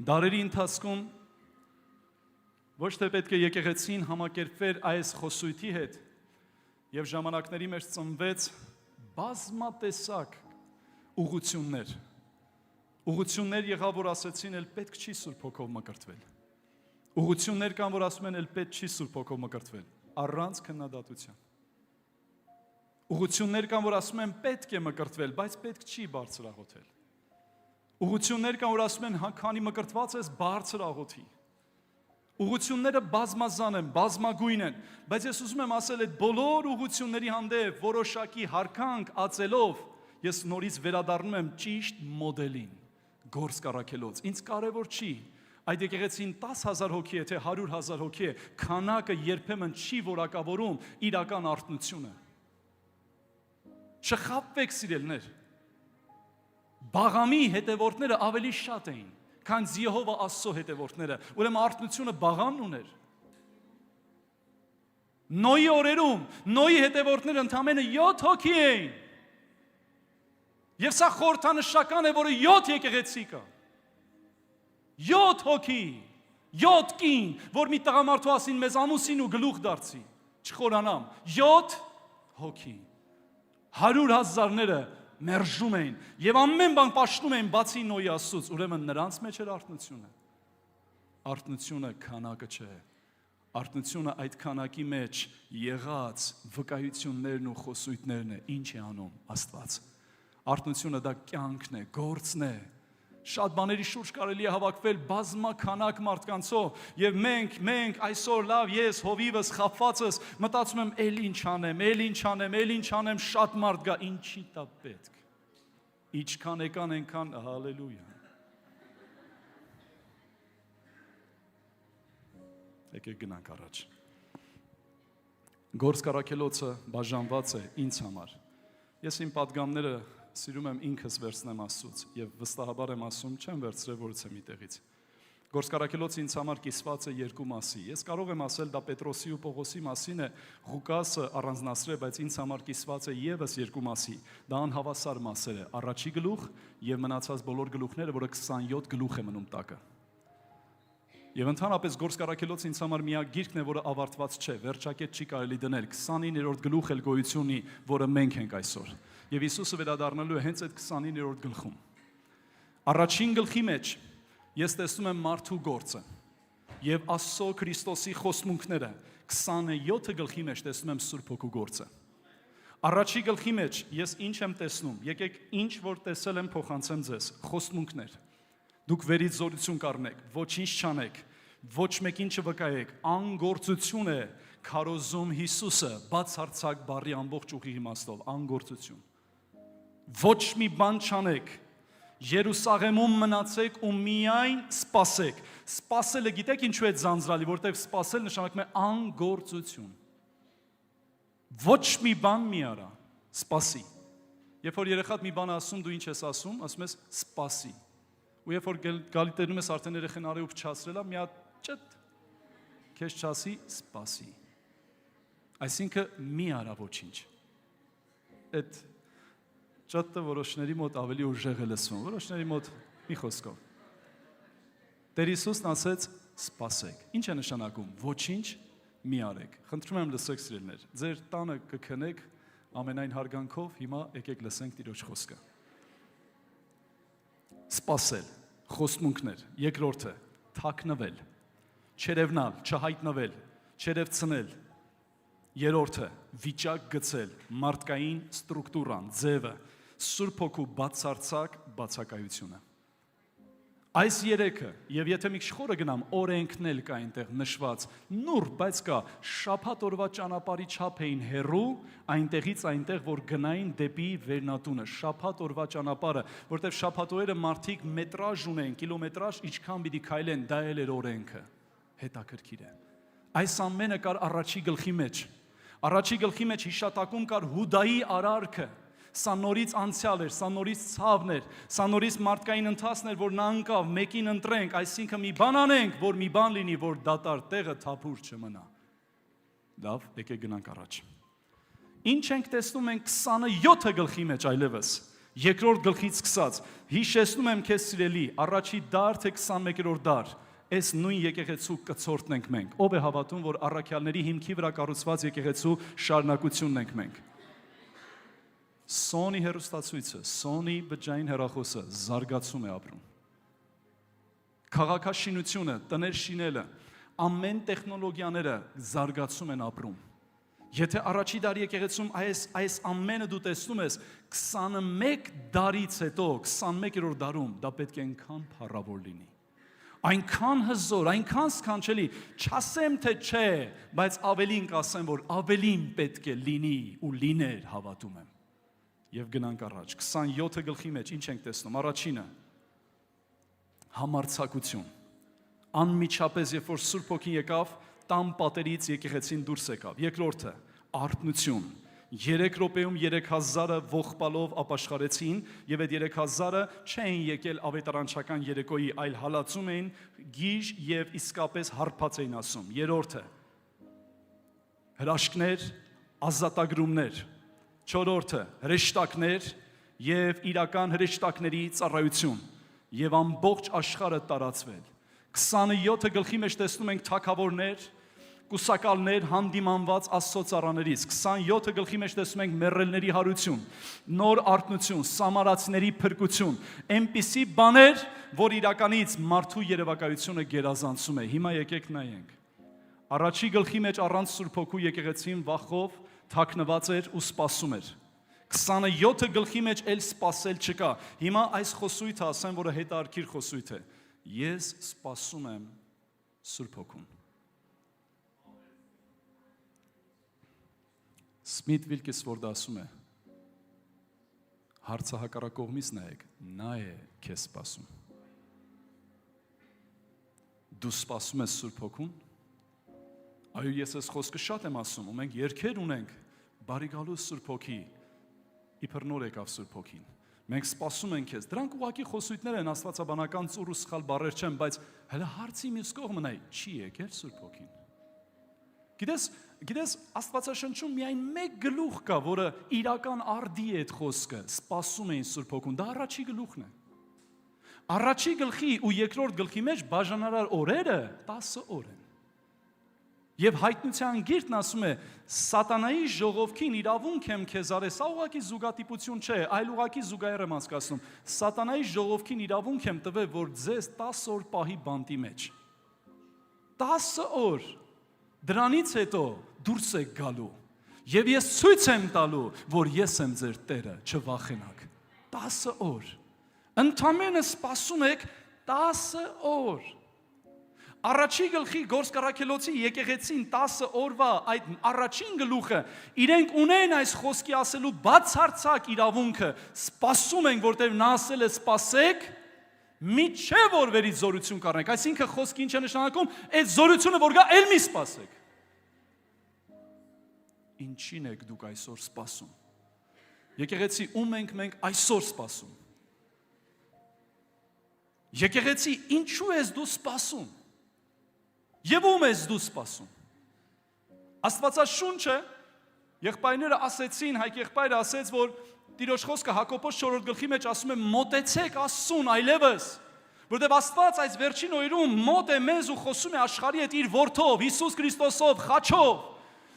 Դարերի ընթացքում ոչ թե պետք է եկեղեցին համակերպվեր այս խոսույթի հետ, եւ ժամանակների մեջ ծնվեց բազմատեսակ ուղղություններ։ Ուղղություններ եղավ, որ ասեցին, էլ պետք չի Սուրբ Հոգով մկրտվել։ Ուղղություններ կան, որ ասում են, էլ պետք չի Սուրբ Հոգով մկրտվել, առանց քննադատության։ Ուղղություններ կան, որ ասում են պետք է մկրտվել, բայց պետք չի բարձրահոթել։ Ուղղություններ կան, որ ասում են քանի մկրտված ես բարձր աղոթի։ Ուղղությունները բազմազան են, բազմագույն են, բայց ես ուզում եմ ասել այդ բոլոր ուղղությունների հանդեպ որոշակի հարկանք ածելով ես նորից վերադառնում եմ ճիշտ մոդելին, գործ կառաքելոց։ Ինձ կարևոր չի այդ եկեղեցին 10,000 հոգի է, թե 100,000 հոգի է, քանակը երբեմն չի որակավորում իրական արթնությունը։ Չխաբվեք սիրելներ, Բաղամի հետևորդները ավելի շատ էին, քան Եհովա Աստծո հետևորդները, ուրեմն արթնությունը Բաղամն ուներ։ Նոյի օրերում, Նոյի հետևորդները ընդամենը 7 հոգի էին։ Եվ սա խորհրդանշական է, որը 7 եկեղեցի կա։ 7 հոգի, 7 կին, որ մի տղամարդու ասին մեզ ամուսին ու գլուխ դարձի, չխորանամ, 7 հոգի, 100,000-ները մերժում էին եւ ամեն բան պաշտում էին բացի Նոյի Աստծուց, ուրեմն նրանց մեջ էր արթնությունը։ Արթնությունը քանակը չէ։ Արթնությունը այդ քանակի մեջ եղած վկայություններն ու խոսույթներն է, ինչ է անում Աստված։ Արթնությունը դա կյանքն է, գործն է։ Շատ բաների շուրջ կարելի է հավաքվել բազմաքանակ մարդկանցով եւ մենք այսօր լավ ես հովիվս խապվածս մտածում եմ էլ ինչ անեմ շատ մարդ գա ինչի տա պետք ինչքան եկան այնքան հալելույա եկեք գնանք առաջ Գործ Կարաքելոցը բաժանված է ինձ համար ես իմ պատգամները Սիրում եմ ինքս վերցնեմ Աստծուց եւ վստահաբար եմ ասում, չեմ վերցրել որից եմ իտեղից։ Գործ Կարաքելոցը ինձ համար կիսված է երկու մասի։ Ես կարող եմ ասել դա Պետրոսի ու Պողոսի մասին է, Ղուկասը առանձնացրել, բայց ինձ համար կիսված է եւս երկու մասի։ Դա անհավասար մասեր է, առաջի գլուխ եւ մնացած բոլոր գլուխները, որը 27 գլուխ է մնում տակը։ Եվ ընդհանրապես Գործ Կարաքելոցը ինձ համար միակ գիրքն է, որը ավարտված չէ, վերջակետ չի կարելի դնել, 29-րդ գլուխ էլ գոյություն ունի, որը մենք ենք այսօր։ Եվ Հիսուսը վերադառնալու է հենց այդ 29-րդ գլխում։ Առաջին գլխի մեջ ես տեսնում եմ մարդու գործը եւ Աստծո Քրիստոսի խոստմունքները, 27 գլխի մեջ տեսնում եմ Սուրբ Հոգու գործը։ Առաջի գլխի մեջ ես ինչ եմ տեսնում, եկեք ինչ որ տեսել եմ փոխանցեմ ձեզ, խոստմունքներ։ Դուք վերից զորություն կառնեք, ոչինչ չանեք, ոչ մեկին չվկայեք, անգործություն է քարոզում Հիսուսը, բացարձակ բառի ամբողջ ուղի իմաստով, անգործություն։ Ոչ մի բան չանեք, Երուսաղեմում մնացեք ու միայն սպասեք։ Սպասելը գիտեք ինչու է ձանձրալի, որտեղ սպասել նշանակում է անգործություն։ Ոչ մի բան մի արա, սպասի։ Երբ որ երեխատ մի բան ասում, դու ինչ ես ասում ես սպասի։ Ու երբ որ գալի տերնում ես արդեն երեխան արի ու փչացրելա, մի հատ ճտ քեզ չասի, սպասի։ Այսինքն մի արա ոչինչ։ Այդ ճտը որոշների մոտ ավելի ուժեղ է լսվում, որոշների մոտ մի խոսքով։ Տեր Հիսուսն ասեց, սպասեք։ Ինչ է նշանակում։ Ոչինչ մի արեք։ Խնդրում եմ լսեք սիրելիներ։ Ձեր տանը կքնեք ամենայն հարգանքով, հիմա եկեք լսենք Տիրոջ խոսքը։ Սպասել, խոստմունքներ, երկրորդը, թաքնվել, չերևնալ, չհայտնվել, չերևցնել, երրորդը, վիճակ գցել, մարդկային ստրուկտուրան, ձևը, Սուրբ Հոգու բացարձակ բացակայությունը։ Այս երեքը, եւ եթե մի քիչ գնամ, օրենքն էլ կա այնտեղ նշված, նուր, բայց կա շաբաթ օրվա ճանապարհի չափ էին հեռու, այնտեղից այնտեղ, որ գնային դեպի Վերնատունը, շաբաթ օրվա ճանապարհը, որտեղ շաբաթօրերը մարդիկ մետրաժ ունեն, կիլոմետրաժ, ինչքան պիտի քայլեն, դա էլ էր օրենքը։ Հետաքրքիր է։ Այս ամենը կար առաջի գլխի մեջ։ Առաջի գլխի մեջ հիշատակում կար Հուդայի արարքը։ Սա նորից անցյալ էր, սա նորից ցավն էր, սա նորից մարդկային ընթացն էր, որ նա անկավ, մեկին ընտրենք, այսինքն մի բան անենք, որ մի բան լինի, որ դատարկ տեղը թափուր չմնա։ Լավ, եկեք գնանք առաջ։ Ինչ ենք տեսնում ենք 27 գլխի մեջ այլևս, երկրորդ գլխից սկսած, հիշեցնում եմ քեզ սիրելի, առաջի դար թե 21-րդ դար, այս նույն եկեղեցու կցորդն ենք մենք, ով է հավատում, որ առաքյալների հիմքի վրա կառուցված եկեղեցու շարունակությունն ենք մենք։ Սոնի հեռուստացույցը, Սոնի բջջային հեռախոսը զարգացում է ապրում։ Քաղաքաշինությունը, տներ շինելը, ամեն տեխնոլոգիաները զարգացում են ապրում։ Եթե առաջի դարի եկեղեցում այս ամենը դու տեսնում ես 21 դարից հետո, 21-րդ դարում, դա պետք է այնքան փառավոր լինի։ Այնքան հզոր, այնքան սքանչելի, չասեմ թե չէ, բայց ավելին կասեմ, որ ավելին պետք է լինի ու լիներ, հավատում եմ։ Եվ գնանք առաջ, 27 գլխի մեջ ինչ ենք տեսնում, առաջինը, համարձակություն, անմիջապես, երբ որ Սուրբ Հոգին եկավ, տան պատերից եկեղեցին դուրս եկավ, երկրորդը, արթնություն, 3 րոպեում 3000-ը ողբալով ապաշխարեցին եւ այդ 3000-ը չէին եկել ավետարանչական երեկոյի, այլ հալածում էին գիժ եւ իսկապես հարբած էին ասում։ Երրորդը, հրաշքներ, ազատագրումներ, չորրորդը, հրեշտակներ եւ իրական հրեշտակների ծառայություն եւ ամբողջ աշխարհը տարածվել։ 27 գլխի մեջ տեսնում ենք թագավորներ, կուսակալներ հանդիմանված Աստծո ծառաներից, 27 գլխի մեջ տեսնում ենք մեռելների հարություն, նոր արթնություն, սամարացիների փրկություն, այնպիսի բաներ, որ իրականից մարդու երևակայությունը գերազանցում է։ Հիմա եկեք նայենք։ Առաջի գլխի մեջ առանց Սուրբ Հոգու եկեղեցին վախով թաքնված էր ու սպասում էր։ 27 գլխի մեջ էլ սпасել չկա։ Հիմա այս խոսույթը ասեմ, որը հետարքիր խոսույթ է։ Ես սпасում եմ Սուրբ Հոգուն։ Սմիթ Վիլքեսվորդը ասում է. հարցը հակառակողմից նայեք, նա է քեզ սпасում։ Դու սпасում ես Սուրբ Հոգուն։ Այո, ես այս խոսքը շատ եմ ասում, ու մենք երգեր ունենք, բարի գալուս Սուրբ Հոգի, իբր նոր եկավ Սուրբ Հոգին։ Մենք սпасում ենք քեզ։ Դրանք ուղղակի խոսույթներ են, աստվածաբանական ծուռ ու սխալ բառեր չեն, բայց հələ հարցի մյուս կողմն է, չի եկել Սուրբ Հոգին։ Գիտես, Աստվածաշնչում միայն մեկ գլուխ կա, որը իրական արդի է այդ խոսքը, սпасում էին Սուրբ Հոգուն, դա առաջի գլուխն է։ Առաջի գլխի ու երկրորդ գլխի մեջ բաժանարար օրերը 10 օր են։ Եվ հայտնության գիրքն ասում է, սատանայի ժողովքին իրավունք եմ քեզ արել, սա ուղղակի զուգատիպություն չէ, այլ ուղղակի զուգահեռ եմ հասկացնում։ Սատանայի ժողովքին իրավունք եմ տվել, որ ձեզ 10 օր պահի բանտի մեջ։ 10 օր։ Դրանից հետո դուրս եք գալու։ Եվ ես ցույց եմ տալու, որ ես եմ ձեր Տերը, չվախենաք։ 10 օր։ Ընդամենը սպասում եք 10 օր։ Առաջի գլխի Գործկառաքելոցի եկեղեցին 10 օրվա այդ առաջին գլուխը իրենք ունեն այս խոսքի ասելու բացարձակ իրավունքը, սպասում են, որտեղ նա ասել է սպասեք, միջև որ վերից զորություն կառնեք, այսինքն խոսքը ինչ է նշանակում, այդ զորությունը որ գա, էլ մի սպասեք։ Ինչին եք դուք այսօր սպասում։ Եկեղեցի, ում ենք մենք այսօր սպասում։ Եկեղեցի, ինչու ես դու սպասում։ Եվ ում ես դու սպասում։ Աստվածաշունչը եղբայրները ասեցին, Հայկ եղբայրը ասեց, որ Տիրոջ խոսքը Հակոբոս 4-րդ գլխի մեջ ասում է մոտեցեք Աստծուն այլևս, որտեղ Աստված այս վերջին օրերում մոտ է մեզ ու խոսում է աշխարհի հետ իր որդով, Հիսուս Քրիստոսով, խաչով։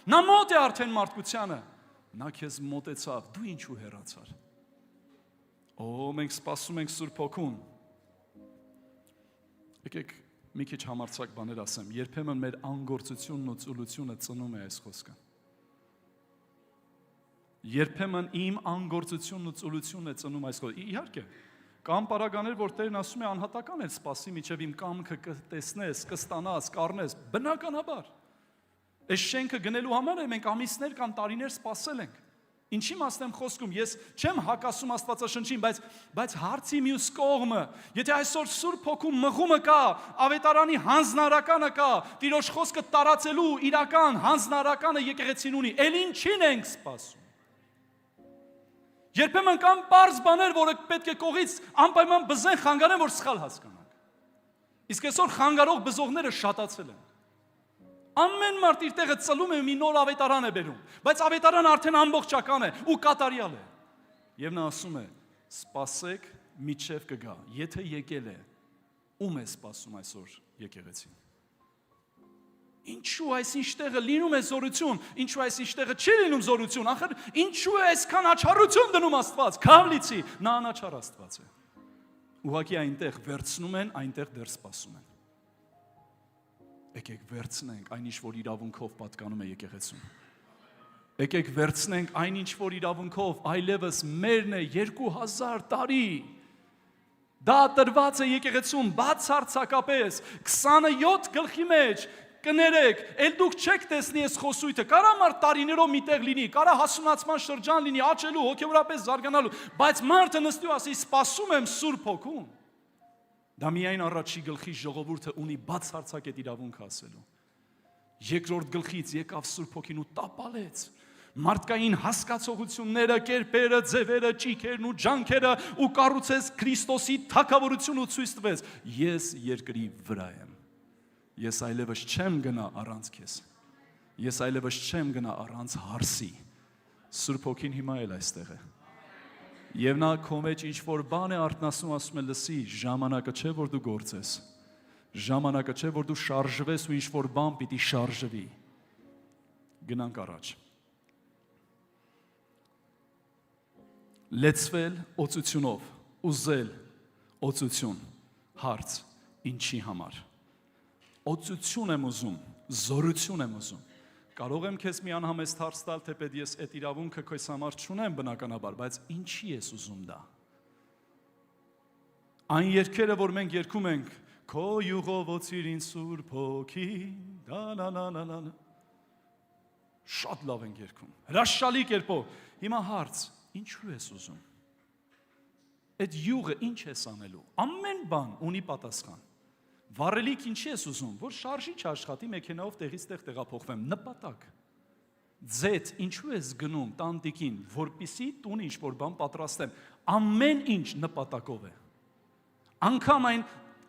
Նա մոտ է արդեն մարդկությանը։ Նա քեզ մոտեցավ, դու ինչու հեռացար։ Մենք սպասում ենք Սուրբ Հոգուն։ Եկեք մի քիչ համարձակ բաներ ասեմ, երբեմն մեր անգործությունն ու ծուլությունը ծնում է այս խոսքը։ Երբեմն իմ անգործությունն ու ծուլությունն է ծնում այս խոսքը։ Իհարկե, կան պարագաներ, որ Տերն ասում է անհատական է սպասի, միջև իմ կամքը կտեսնես, կստանաս, կառնես, բնականաբար։ Այս շենքը գնելու համար է մենք ամիսներ կամ տարիներ սպասել ենք։ Ինչի մասն եմ խոսքում, ես չեմ հակասում Աստվածաշնչին, բայց հարցի մյուս կողմը, եթե այսօր Սուրբ Հոգու մղումը կա, ավետարանի հանձնարարականը կա, Տիրոջ խոսքը տարածելու իրական հանձնարարականը եկեղեցին ունի, էլ ինչին ենք սպասում։ Երբեմն կան պարզ բաներ, որը պետք է կողից անպայման բզեն խանգարեն, որ սխալ հասկանանք։ Իսկ այսօր խանգարող բզողները շատացել են։ Ամեն մարդ իր տեղը ծլում է մի նոր ավետարան է բերում, բայց ավետարանը արդեն ամբողջական է ու կատարյալ է։ Եվ նա ասում է. սպասեք, միջև կգա, եթե եկել է, ում է սպասում այսօր եկեղեցին։ Ինչու այսինչ տեղը լինում է զորություն, ինչու այսինչ տեղը չի լինում զորություն, ախր ինչու է այսքան աչառություն դնում Աստված, Քավլիցի, նա անաչառ Աստված է։ Ուղղակի այնտեղ վերցնում են, այնտեղ դեռ սպասում են։ Եկեք վերցնենք այն ինչ որ իրավունքով պատկանում է եկեղեցուն։ Եկեք վերցնենք այն ինչ որ իրավունքով այլևս մերն է 2000 տարի։ Դա տրված է եկեղեցում բացարձակապես 27 գլխի մեջ կներեք, ել դուք չեք տեսնի այս խոսույթը, կարա մարդ տարիներով միտեղ լինի, կարա հասունացման շրջան լինի, աճելու, հոգևորապես զարգանալու, բայց մարդը նստի ու ասի սպասում եմ Սուրբ Հոգուն։ Դա միայն առաջի գլխի ժողովուրդը ունի բացարձակ այդ իրավունքը ասելու։ Երկրորդ գլխից եկավ Սուրբ Հոգին ու տապալեց մարդկային հասկացողությունները, կերպերը, ձևերը, ճիգերն ու ջանքերը ու կառուցեց Քրիստոսի թագավորությունը ու ցույց տվեց. Ես երկրի վրա եմ։ Ես այլևս չեմ գնա առանց քեզ։ Ես այլևս չեմ գնա առանց հարսի։ Սուրբ Հոգին հիմա էլ այստեղ է։ Եվ նա քո մեջ ինչ որ բան է արթնացնում, ասում է լսի, ժամանակը չէ որ դու գործես։ Ժամանակը չէ որ դու շարժվես ու ինչ որ բան պիտի շարժվի։ Գնանք առաջ։ Լեցվել օծությունով, ուզել օծություն, հարց, ինչի համար։ Օծություն եմ ուզում, զորություն եմ ուզում, Կարող եմ քեզ մի անհամեստ հարց տալ, թեպետ ես այդ իրավունքը քեզ համար չունեմ բնականաբար, բայց ինչի ես ուզում դա։ Այն երգերը, որ մենք երգում ենք, քո յուղովոցիր ինձ Սուրբ Հոգի, շատ լավ ենք երգում, հրաշալի կերպով։ Հիմա հարց, ինչու ես ուզում։ Այդ յուղը ինչ ես անելու։ Ամեն բան ունի պատասխան։ Վառելիք ինչի ես ուզում, որ շարժիչ աշխատի մեքենայով տեղից տեղ տեղափոխվեմ, նպատակ։ Ձեթ ինչու ես գնում տանտիկին, որպիսի տուն ինչ-որ բան պատրաստեմ, ամեն ինչ նպատակով է։ Անկամ այն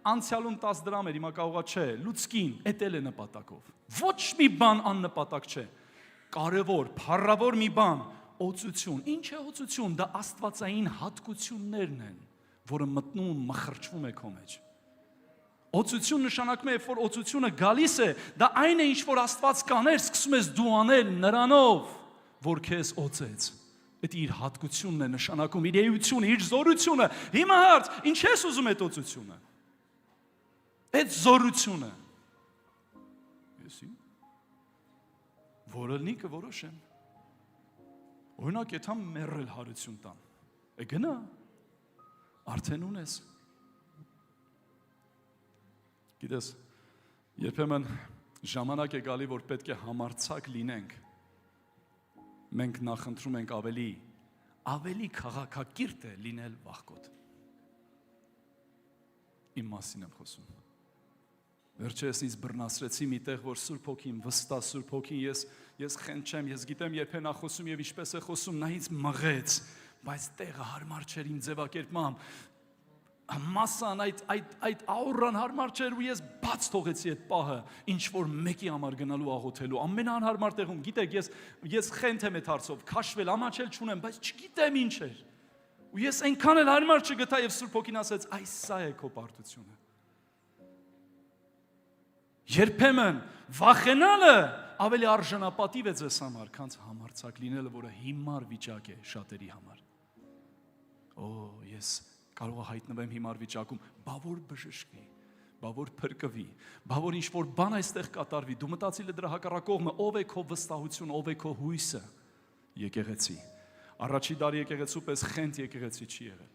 անցյալում 10 դրամ էր, հիմա կարողա չէ, լուցկին, էդ էլ է նպատակով։ Ոչ մի բան աննպատակ չէ։ Կարևոր, փառավոր մի բան, օծություն։ Ինչ է օծություն, դա աստվածային հատկություններն են, որը մտնում, մխրճվում է քո մեջ։ Օծություն նշանակում է, երբ որ օծությունը գալիս է, դա այն է, ինչ որ Աստված կաներ, սկսում ես դու անել նրանով, որ քեզ օծեց։ Դա իր հատկությունն է նշանակում, իր էությունը, իր զորությունը։ Հիմա հարց, ինչ ես ուզում այդ օծությունը։ Այդ զորությունը։ Եսի։ Որը լինի կորոշեմ։ Օրինակ, եթե մեռել հարություն տան, գնա, արդեն ունես։ Գիտես, երբեմն ժամանակ է գալի, որ պետք է համարձակ լինենք։ Մենք նախընտրում ենք ավելի քաղաքակիրթ է լինել վախկոտ։ Իմ մասին եմ խոսում։ Վերջերս ինձ բռնացրեցի մի տեղ, որ Սուրբ Հոգին, վստահ Սուրբ Հոգին, ես խենչեմ, ես գիտեմ երբ է նա խոսում եւ ինչպես է խոսում, նա ինձ մղեց, բայց տեղը հարմար չէր իմ ձևակերպմամբ։ Մասան այդ աուրան հարմար չէր ու ես բաց թողեցի այդ պահը, ինչ որ մեկի համար գնալու աղոթելու, ամենաանհարմար տեղում, գիտեք, ես խենթ եմ այդ հարցով, քաշվել, ամաչել չունեմ, բայց չգիտեմ ինչ էր։ Ու ես այնքան էլ հարմար չգտա եւ Սուրբ Հոգին ասեց, այս սա է քո պարտությունը։ Երբեմն վախենալը ավելի արժանապատիվ է ձեզ համար, քան համարձակ լինելը, որը հիմար վիճակ է շատերի համար։ Ես կարող է հայտնվեմ հիմար վիճակում, բա որ բժշկվի, բա որ փրկվի, բա որ ինչ-որ բան այստեղ կատարվի, դու մտածիլ դրա հակառակողմը, ով է քո վստահությունը, ով է քո հույսը, եկեղեցի։ Առաջի դարի եկեղեցու պես խենթ եկեղեցի չի եղել։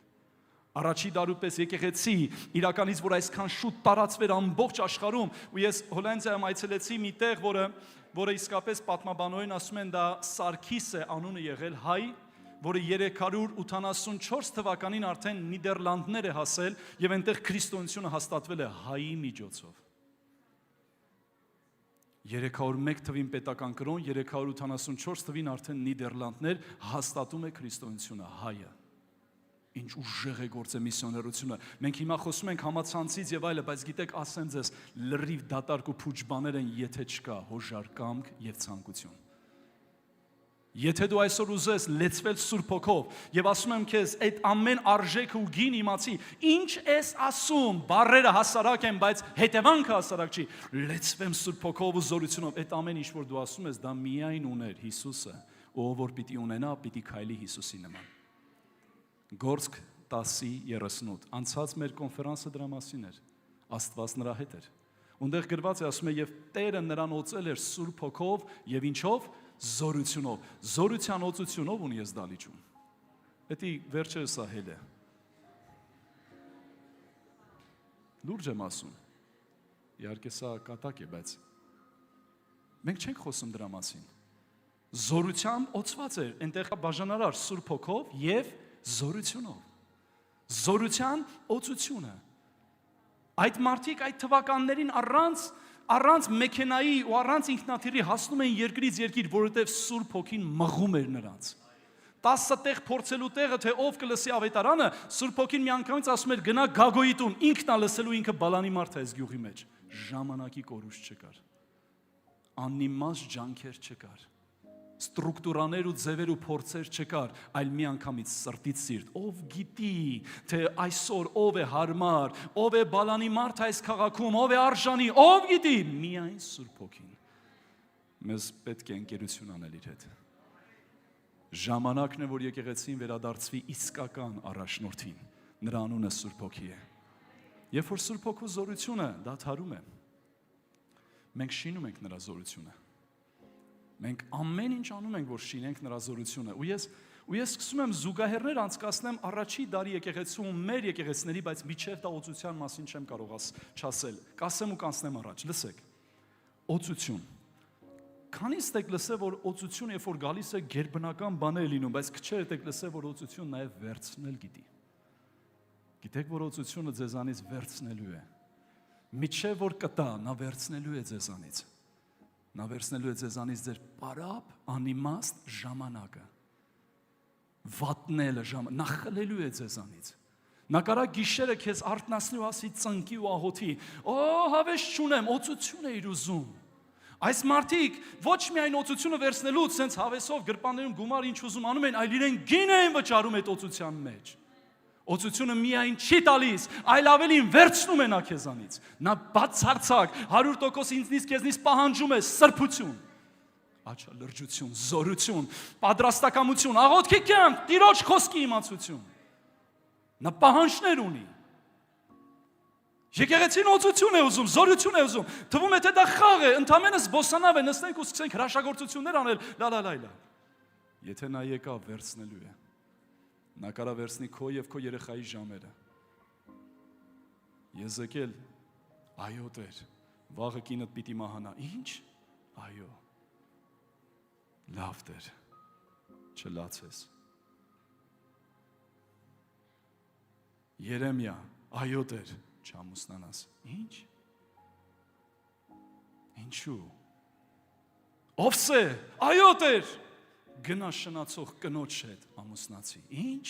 Առաջի դարու պես եկեղեցի իրականից, որ այսքան շուտ տարածվեր ամբողջ աշխարհում, ու ես Հոլանդիայում այցելեցի մի տեղ, որը իսկապես պատմաբանորեն ասում են դա Սարգիս է անունը եղել, հայ, որը 384 թվականին արդեն Նիդերլանդներ է հասել եւ այնտեղ քրիստոնեությունը հաստատվել է հայի միջոցով։ 301 թվին պետական կրոն, 384 թվին արդեն Նիդերլանդներ հաստատում է քրիստոնեությունը հայը։ Ինչ ուժեղ է գործը միսիոներությունը։ Մենք հիմա խոսում ենք համացանցից եւ այլը, բայց գիտեք, ասեմ ձեզ, լրիվ դատարկ ու փուչ բաներ են, եթե չկա հոժար կամք եւ ցանկություն։ Եթե դու այսօր ուզես լեցվել Սուրբ Հոգով եւ ասում եմ քեզ, այդ ամեն արժեքը ու գին իմացի, ինչ ես ասում, բառերը հասարակ են, բայց հետևանքը հասարակ չի։ Լեցվեմ Սուրբ Հոգով ու զորությունով, այդ ամեն ինչ որ դու ասում ես, դա միայն ուներ Հիսուսը, ով որ պիտի ունենա, պիտի քայլի Հիսուսի նման։ Գործք 10:38 անցած մեր կոնֆերանսը դրա մասին էր, Աստված նրա հետ էր։ Ունդեղ գրված է, ասում է, եւ Տերը նրան օծել էր Սուրբ Հոգով եւ ինչով զորությունով, զորության օծությունով ունի ես դալիճում։ Դա վերջերս ահել է։ Լուրջ եմ ասում։ Իհարկե սա կատակ է, բայց մենք չենք խոսում դրա մասին։ Զորությամբ օծված էր, այնտեղ բաժանարար Սուրբ Հոգով եւ զորությունով։ Զորության օծությունը։ Այդ մարդիկ այդ թվականներին առանց մեքենայի ու առանց ինքնաթիռի հասնում էին երկրից երկիր, որովհետև Սուրբ Հոգին մղում էր նրանց։ 10 տեղ փորձելու տեղը, թե ով կլսի ավետարանը, Սուրբ Հոգին միանգամից ասում էր գնա Գագոյի տուն, ինքն է լսելու, ինքը բալանի մարդ է այս գյուղի մեջ։ Ժամանակի կորուստ չկար։ Անիմաստ ջանքեր չկար։ Ստրուկտուրաներ ու ձևեր ու փորձեր չկար, այլ միանգամից սրտից սիրտ։ Ով գիտի, թե այսօր ով է հարմար, ով է բալանի մարդ այս քաղաքում, ով է արժանի, ով գիտի, միայն Սուրբ Հոգին։ Մեզ պետք է ընկերություն անել իր հետ։ Ժամանակն է, որ եկեղեցին վերադարձվի իսկական առաջնորդին։ Նրա անունը Սուրբ Հոգի է։ Երբ որ Սուրբ Հոգու զորությունը դադարում է, մենք շինում ենք նրա զորությունը։ Մենք ամեն ինչ անում ենք, որ շինենք նրա զորությունը։ Ու ես սկսում եմ զուգահեռներ անցկացնեմ առաջի դարի եկեղեցում մեր եկեղեցիների, բայց միջև դա օծության մասին չեմ կարող չասել։ Կասեմ ու կանցնեմ առաջ։ Լսեք։ Օծություն։ Քանիստ եք լսել, որ օծություն երբ որ գալիս է գերբնական բաներ է լինում, բայց քչերդ եք լսել, որ օծություն նաև վերցնել գիտի։ Գիտեք, որ օծությունը ձեզանից վերցնելու է։ Միջև որ կտա, նա վերցնելու է ձեզանից։ Նա վերցնելու է ձեզանից ձեր պարապ, անիմաստ ժամանակը։ Վատնելը նա խլելու է ձեզանից։ Նա կարա գիշերը քեզ արթնացնի ու ասի ծնկի ու աղոթի։ Օ, հավես չունեմ, օծություն է իր ուզում։ Այս մարդիկ ոչ միայն օծությունը վերցնելուց սենց հավեսով գրպաններում գումար ինչ ուզում անում են, այլ իրեն գին են վճարում այդ օծության մեջ։ Օծությունը միայն չի տալիս, այլ ավելին վերցնում է նա քեզանից։ Նա բացարձակ 100% ինձնից քեզնից պահանջում է սրբություն, աչալրջություն, զորություն, պատրաստակամություն, աղոթքի կյանք, Տիրոջ խոսքի իմացություն։ Նա պահանջներ ունի։ Եկեղեցին օծություն է ուզում, զորություն է ուզում։ Թվում է թե դա խաղ է, ընդամենը զբոսանավ է, նստենք ու սկսենք հրաշագործություններ անել, լա։ Եթե նա եկավ վերցնելու է։ Նա կարա վերցնի քո եւ քո երեխայի ժամերը։ Եզեկիել, այո Տեր, վաղը կինդ պիտի մահանա։ Ինչ? Այո։ Լավ Տեր, չլացես։ Երեմիա, այո Տեր, չամուսնանաս։ Ինչ? Ինչու? Ովսե, այո Տեր, գնա շնացող կնոջ հետ ամուսնացի։ Ինչ?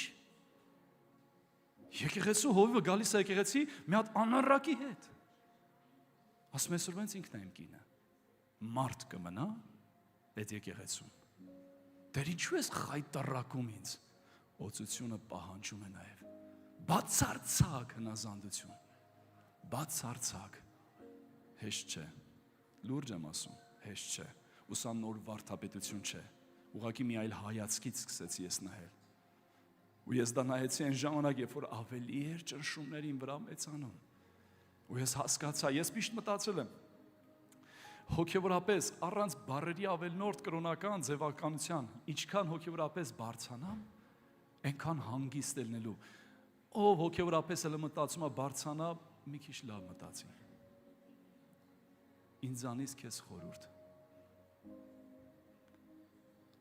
Եկեղեցու հովիվը գալիս է եկեղեցի մի հատ անառակի հետ։ Ասում ես որ ինքն է իմ կինը։ Մարդ կմնա այդ եկեղեցում։ Դեր ինչու ես խայտարակում ինձ։ Օծությունը պահանջում է նաև բացարձակ հնազանդություն։ Բացարձակ։ Հեշտ չէ։ Լուրջ եմ ասում, հեշտ չէ։ Ու սա նոր վարդապետություն չէ։ Ուղղակի մի այլ հայացքից սկսեցի ես նայել։ Ու ես դա նայեցի այն ժամանակ, երբ որ ավելի էր ճնշումներին վրա մեծանում։ Ու ես հասկացա, ես միշտ մտածել եմ, հոգևորապես առանց բառերի ավելնորդ կրոնական ձևականության, ինչքան հոգևորապես բարձանամ, այնքան հանգիստ ելնելու։ Ով հոգևորապես էլ մտածում է բարձանա, մի քիչ լավ մտածի։ Ինձանից քեզ խորհուրդ։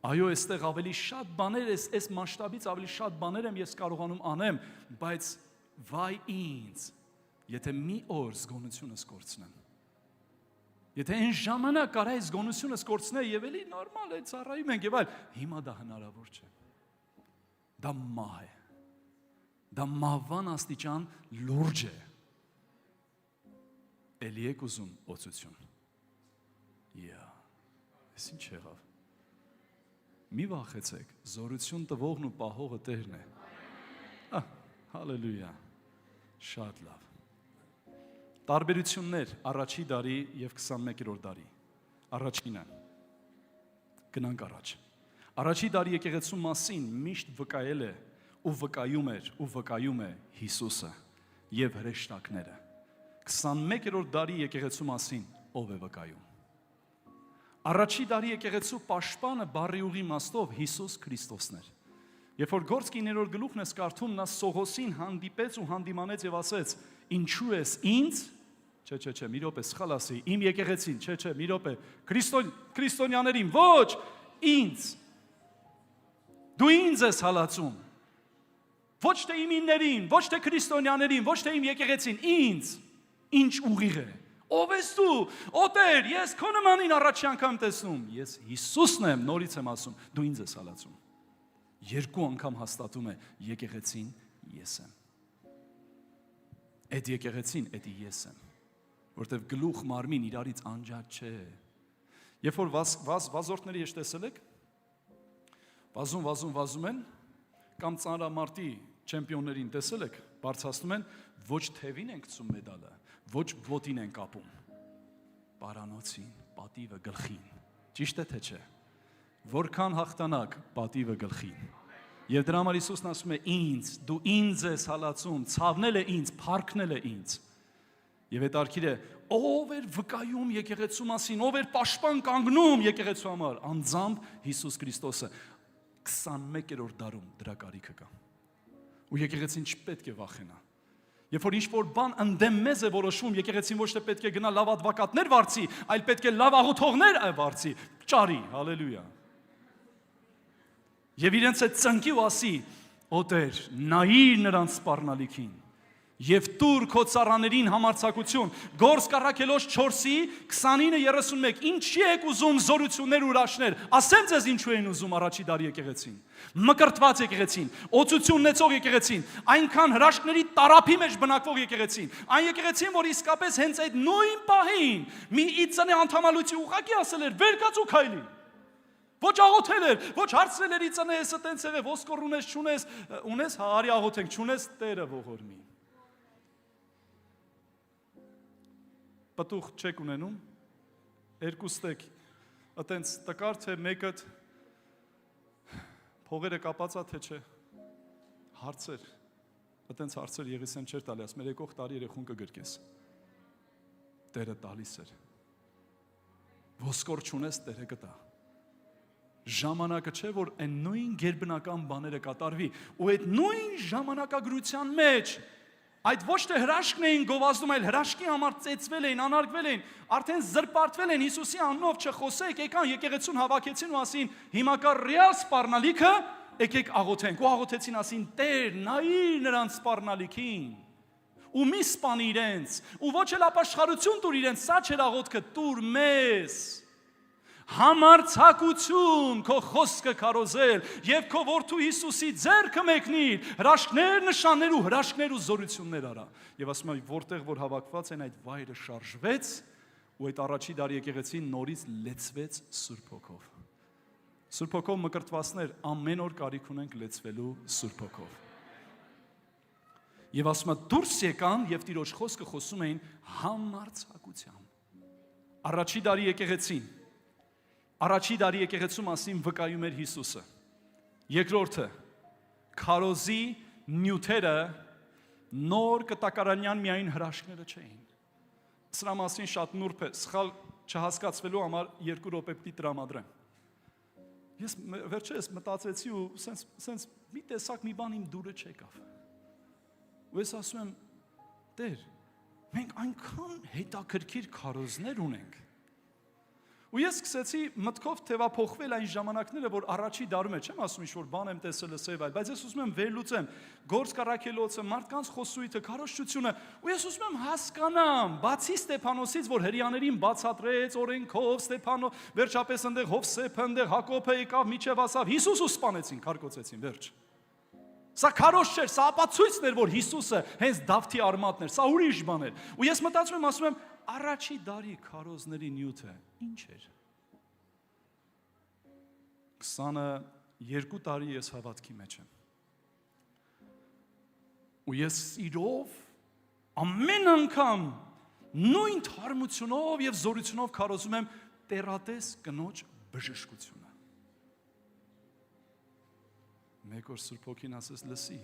Այո, այստեղ ավելի շատ բաներ, այս մասշտաբից ավելի շատ բաներ եմ ես կարողանում անեմ, բայց վայ ինձ, եթե մի օր զգոնությունս կորցնեմ։ Եթե այն ժամանակ կարա այս զգոնությունս կորցնել եւ էլի նորմալ է, ծառայում ենք եւ այլ, հիմա դա հնարավոր չէ։ Դա մահ է։ Դա մահվան աստիճան լուրջ է։ Էլի եք ուզում օծություն։ Ես ինչ եղավ։ Մի վախեցեք, զորություն տվողն ու պահողը Տերն է։ Հալելույա, շատ լավ։ Տարբերություններ առաջի դարի և 21-րդ դարի։ Առաջինը, գնանք առաջ։ Առաջի դարի եկեղեցու մասին միշտ վկայել է ու վկայում էր ու վկայում է Հիսուսը և հրեշտակները։ 21-րդ դարի եկեղեցու մասին ով է վկայում։ Առաջի դարի եկեղեցու պաշտպանը բառի ուղի իմաստով Հիսուս Քրիստոսն էր։ Երբ որ Գործք 9-րդ գլուխն ես կարդում, նա Սողոսին հանդիպեց ու հանդիմանեց եւ ասեց. «Ինչու ես ինձ»։ Չէ, մի րոպե, սխալ ասի, իմ եկեղեցին, չէ, մի րոպե, քրիստոնյաներին, ոչ, ինձ։ Դու ինձ ես հալածում։ Ոչ թե իմիններին, ոչ թե քրիստոնյաներին, ոչ թե իմ եկեղեցին, ինձ։ Ինչ ուղիղ է։ Ով ես դու։ Օտեր, ես քո նմանին առաջի անգամ տեսնում։ Ես Հիսուսն եմ, նորից եմ ասում, դու ինձ ես հալածում։ Երկու անգամ հաստատում է եկեղեցին ես եմ։ Այդ եկեղեցին, էդի ես եմ։ Որտեվ գլուխ մարմին իրարից անջատ չէ։ Երբ որ վազորդների ես տեսել եք, վազում են, կամ ծանրամարտի չեմպիոններին տեսել եք, բարձրացնում են, ոչ թևին են գցում մեդալը, ոչ ոտին են կապում, պարանոցին, պատիվը գլխին, ճիշտ է թե չէ, որքան հաղթանակ, պատիվը գլխին, և դրա համար Հիսուսն ասում է ինձ, դու ինձ ես հալածում, ցավնել է ինձ, փառքնել է ինձ, և հետարքիր է, ով էր վկայում եկեղեցու մասին, ով էր պաշտպան կանգնում եկեղեցու համար, անձամբ Հիսուս Քրիստոսը 21-րդ դարում դրա կարիքը կա։ Ու եկեղեցին չպետք է վախենա։ Երբ որ ինչ-որ բան ընդդեմ մեզ է որոշվում, եկեղեցին ոչ թե պետք է գնա լավ ադվոկատներ վարձի, այլ պետք է լավ աղոթողներ վարձի, ճարի, հալելույա։ Եվ իրենց այդ ծնկի ու ասի, «Օ Տեր, նայիր նրանց սպառնալիքին, եւ տուր քո ծառաներին համարձակություն»։ Գործ Կառաքելոս 4-ի 29:31 ինչի եք ուզում զորություններ ու հրաշքներ, ասեմ ձեզ ինչու են ուզում առաջի դարի եկեղեցին, մկրտված եկեղեցին, օծություն ունեցող եկեղեցին, այնքան հրաշքների տարափի մեջ բնակվող եկեղեցին, այն եկեղեցին, որ իսկապես հենց այդ նույն պահին մի իծնե անդամալույցի ուղակի ասել էր վեր կաց ու քայլի, ոչ աղոթել էր, ոչ հարցրել էր իծնե հեսը տենց եղե, ոսկոր ունես, հա արի աղոթենք, չունես Տերը ողորմի։ Պտուղ չեք ունենում, երկու ստեք, այտենց տկար թե մեկը փողերը կապածա թե չէ, հարցեր, այտենց հարցեր եղիս են չեր տալի, ասում էր եկող տարի երեխուն կգրկես, Տերը տալիս էր, ոսկոր չունես Տերը կտա, ժամանակը չէ, որ այն նույն գերբնական բաները կատարվի, ու այդ նույն ժամանակագրության մեջ այդ ոչ թե հրաշքն էին գովազդում, այլ հրաշքի համար ծեծվել էին, անարգվել էին, արդեն զրպարտվել են Հիսուսի անունով չխոսեք, եկան եկեղեցուն հավաքեցին ու ասին, հիմա կա ռեալ սպառնալիքը, եկեք աղոթենք, ու աղոթեցին ասին, Տեր, նայիր նրանց սպառնալիքին, ու մի սպանի իրենց, ու ոչ էլ ապաշխարություն տուր իրենց, սա չէր աղոթքը, տուր մեզ, համարձակություն քո խոսքը քարոզել եւ քո որդու Հիսուսի ձեռքը մեկնիր, հրաշքներ, նշաններ ու հրաշքներ ու զորություններ արա։ Եվ ասում եմ, որտեղ որ հավաքված են այդ վայրը շարժվեց ու այդ առաջի դարի եկեղեցին նորից լեցվեց Սուրբ Հոգով։ Սուրբ Հոգով մկրտվածներ ամեն օր կարիք ունենք լեցվելու Սուրբ Հոգով։ Եվ ասում եմ, դուրս եկան եւ Տիրոջ խոսքը խոսում էին համարձակությամբ։ Առաջի դարի եկեղեցին Առաջի դարի եկեղեցու մասին վկայում էր Հիսուսը։ Երկրորդը, քարոզի նյութերը նոր կտակարանյան միայն հրաշքները չէին։ Սրա մասին շատ նուրբ է, սխալ չհասկացվելու համար 2 րոպե պիտի տրամադրեմ։ Ես վերջերս մտածեցի ու սենց մի տեսակ մի բան իմ դուրը չեկավ։ Ու ես ասում եմ, Տեր, մենք այնքան հետաքրքիր քարոզներ ունենք։ Ու ես սկսեցի մտքով թևափոխվել այն ժամանակները, որ առաջի դարում է, չեմ ասում ինչ-որ բան եմ տեսել լսել, բայց ես ուզում եմ վերլուծեմ Գործ Կառաքելոցը, մարդկանց խոսույթը, քարոզչությունը, ու ես ուզում եմ հասկանամ, բացի Ստեփանոսից, որ հրեաներին բացատրեց օրենքով, Ստեփանո, վերջապես այնտեղ Հովսեփը, այնտեղ Հակոբը եկավ, միջև ասավ, Հիսուսը սպանեցին, քարկոծեցին, վերջ։ Սա քարոզ չէր, սա ապացույցն էր, որ Հիսուսը հենց Դավթի արմատն էր, սա ուրիշ բան էր։ Ու ես մտածում եմ, ասում եմ, առաջի դարի քարոզների նյութը ինչ էր։ 22 տարի ես հավատքի մեջ եմ։ Ու ես իրով ամեն անգամ նույն թարմությունով եւ զորությունով քարոզում եմ տերատես կնոջ բժշկությունը։ Մեկ օր Սուրբ Հոգին ասես լսի,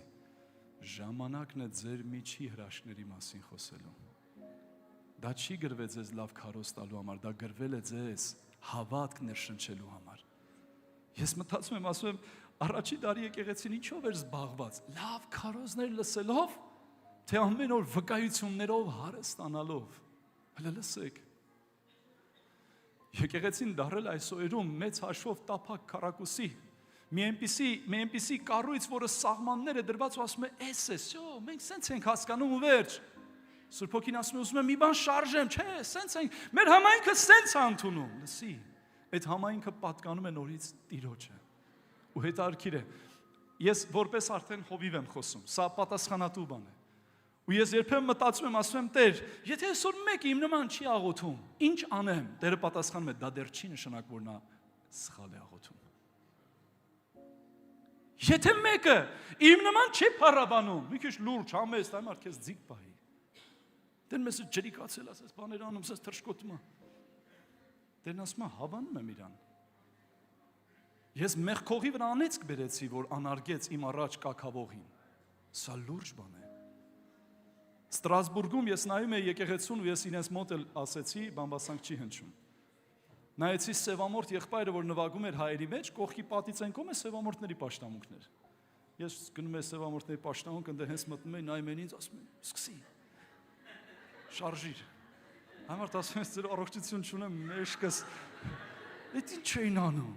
ժամանակն է ձեր միջի հրաշքների մասին խոսելու։ Դա չի գրվել ձեզ լավ քարոզ տալու համար, դա գրվել է ձեզ հավատք ներշնչելու համար։ Ես մտածում եմ, ասում եմ, առաջի դարի եկեղեցին ինչով էր զբաղված, լավ քարոզներ լսելով, թե ամեն օր վկայություններով հարստանալով։ Հələ լսեք։ Եկեղեցին դարել այս օրերում մեծ հաշվով տափակ քառակուսի, մի այնպիսի կառույց, որը սահմանները դրված ու ասում է, «Էս է, սյո, մենք սենց ենք հասկանում ու վերջ»։ Սուրբ Հոգին ասում է, ուզում եմ մի բան շարժեմ, չէ, սենց ենք, մեր համայնքը սենց է ընդունում, լսի, այդ համայնքը պատկանում է նորից Տիրոջը։ Ու հետարքիր է, ես որպես արդեն հովիվ եմ խոսում, սա պատասխանատու բան է։ Ու ես երբեմն մտածում եմ, ասում եմ, Տեր, եթե այսօր մեկը իմ նման չի աղոթում, ինչ անեմ։ Տերը պատասխանում է, դա դեռ չի նշանակ, որ նա սխալ է աղոթում։ Եթե մեկը իմ նման չի փառաբանում, մի քիչ լուրջ, համեստ, այ մարդ քեզ ձիգ պահի։ Դեն մեզ ջրիկացել, ասես բաներ անում, ասես թռչկոտում է։ Դեն ասում է, հավանում եմ իրան։ Ես մեղքողի վրա անեծք բերեցի, որ անարգեց իմ առաջ կակավողին։ Սա լուրջ բան է։ Ստրասբուրգում ես նայում եի եկեղեցուն ու ես իրենց մոտ էլ ասեցի, բամբասանք չի հնչում։ Նայեցի սևամորթ եղբայրը, որ նվագում էր հայերի մեջ, կողքի պատից այն կողմը սևամորթների պաշտամունքներ։ Ես գնում եմ սևամորթների պաշտամունք, ընդ հենց մտնում եմ, նայում են ինձ, ասում եմ, սկսի։ Շարժիր։ Համարտ ասում եմ, ձեր առողջություն չունեմ, մեջքս։ Էդ ինչ էին անում։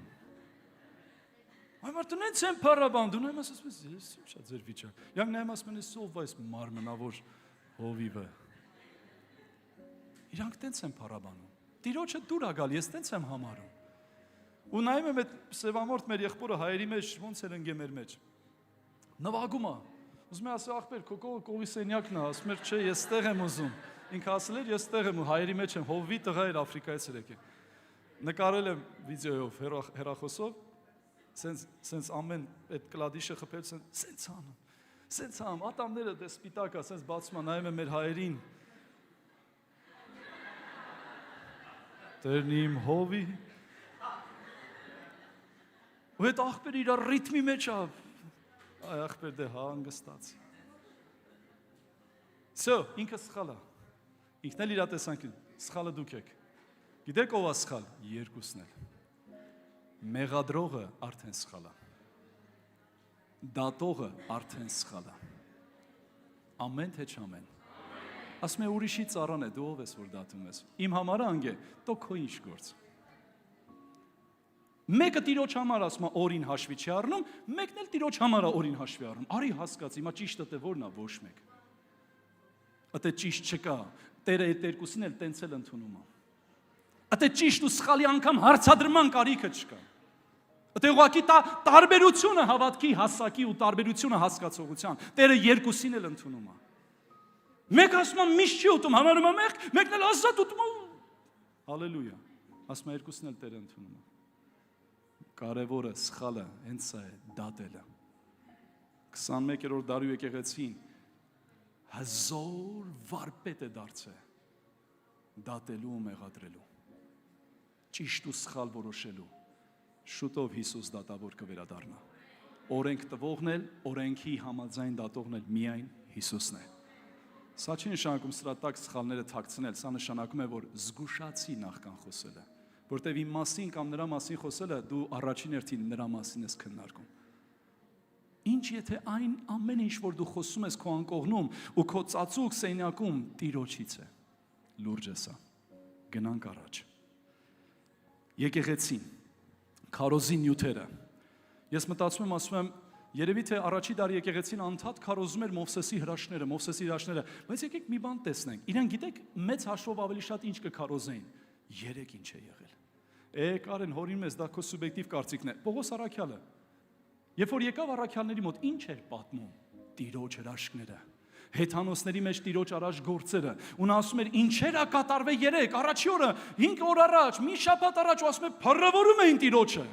Համարտ ունեն ցեմ փառաբան, դու նայում ասում ես, ես ինչա ձեր վիճակ։ Յանք նայում ասում են, սով այս մարմնավոր հովիվը։ Իրանք տենց են փառաբանում։ Տիրոջը դուր ա գալ, ես տենց եմ համարում։ Ու նայում եմ այդ սևամորթ մեր եղբորը հայերի մեջ ոնց էր ընկե մեր մեջ։ Նվագում է։ Ուզում եմ ասել ախպեր, քո կողի սենյակն է, ասում էր, չէ, ես ստեղ եմ ուզում։ Ինքը ասել էր, ես ստեղ եմ ու հայերի մեջ եմ, հովվի տղա էր Աֆրիկայից էր եկել։ Նկարել եմ վիդեոյով, հեռախոսով, սենց ամեն այդ կլադիշը խփել, սենց անում, սենց անում, ատամները դե սպիտակ է, սենց բացում է, նայում եմ մեր հայերին։ Տերն իմ հովի։ Ու այդ ախպերը իր ռիթմի մեջ է, այ ախպեր դե հանգստացի։ Սո, ինքը սխալ է, ինքն էլ իր տեսանկյուն, սխալը դուք եք։ Գիտեք ով է սխալ, երկուսն էլ։ Մեղադրողը արդեն սխալ է։ Դատողը արդեն սխալ է։ Ամեն թե չամեն։ Ասում է ուրիշի ծառան է, դու ով ես որ դատում ես։ Իմ համար անգ է, տո քո ինչ գործ։ Մեկը տիրոջ համար ասում է օրին հաշվի չի առնում, մեկն էլ տիրոջ համար է օրին հաշվի առնում։ Արի հասկաց, հիմա ճիշտը թե որն է, ոչ մեկ։ Ատե ճիշտ չկա, Տերը այդ երկուսին էլ տենց էլ ընդունում է։ Ատե ճիշտ ու սխալի անգամ հարցադրման կարիքը չկա։ Ատե ուղղակի տարբերությունը հավատքի, հասակի ու տարբերությունը հասկացողության, Տերը երկուսին էլ ընդունում է։ Մեկը ասում է միշտ չի ուտում, համարում է մեղք, մեկն էլ ազատ ուտում է։ Հալելույա։ Ասում է երկուսն էլ Տերը ընդունում է։ Կարևորը սխալը հենց սա է, դատելը։ 21-րդ դարի եկեղեցին հզոր վարպետ է դարձել դատելու ու մեղադրելու, ճիշտ ու սխալ որոշելու։ Շուտով Հիսուս դատավոր կվերադառնա։ Օրենք տվողն էլ, օրենքի համաձայն դատողն էլ միայն Հիսուսն է։ Սա չի նշանակում սրա տակ սխալները թաքցնել, սա նշանակում է, որ զգուշացի նախքան խոսելը, որտեվ իմ մասին կամ նրա մասին խոսելը դու առաջին հերթին նրա մասին ես քննարկում։ Ինչ եթե այն ամեն ինչ, որ դու խոսում ես քո անկողնում ու քո ծածուկ սենյակում Տիրոջից է։ Լուրջ է սա։ Գնանք առաջ։ Եկեղեցին, քարոզի նյութերը։ Ես մտածում եմ, ասում եմ, երևի թե առաջի դարի եկեղեցին անդադ քարոզում էր Մովսեսի հրաշքները, բայց եկեք մի բան տեսնենք։ Իրեն գիտեք, մեծ հաշվով ավելի շատ ինչ կքարոզեին։ Երեք ինչ է եղել։ Կարեն հորին մեզ դա քո սուբյեկտիվ կարծիքն է։ Պողոս Առաքյալը, երբ որ եկավ առաքյալների մոտ, ինչ էր պատմում Տիրոջ հրաշքները, հեթանոսների մեջ Տիրոջ առաջ գործերը, ու նա ասում էր ինչեր ա կատարվել երեք, առաջի օրը, 5 օր առաջ, մի շաբաթ առաջ, ու ասում է փառավորում էին Տիրոջը։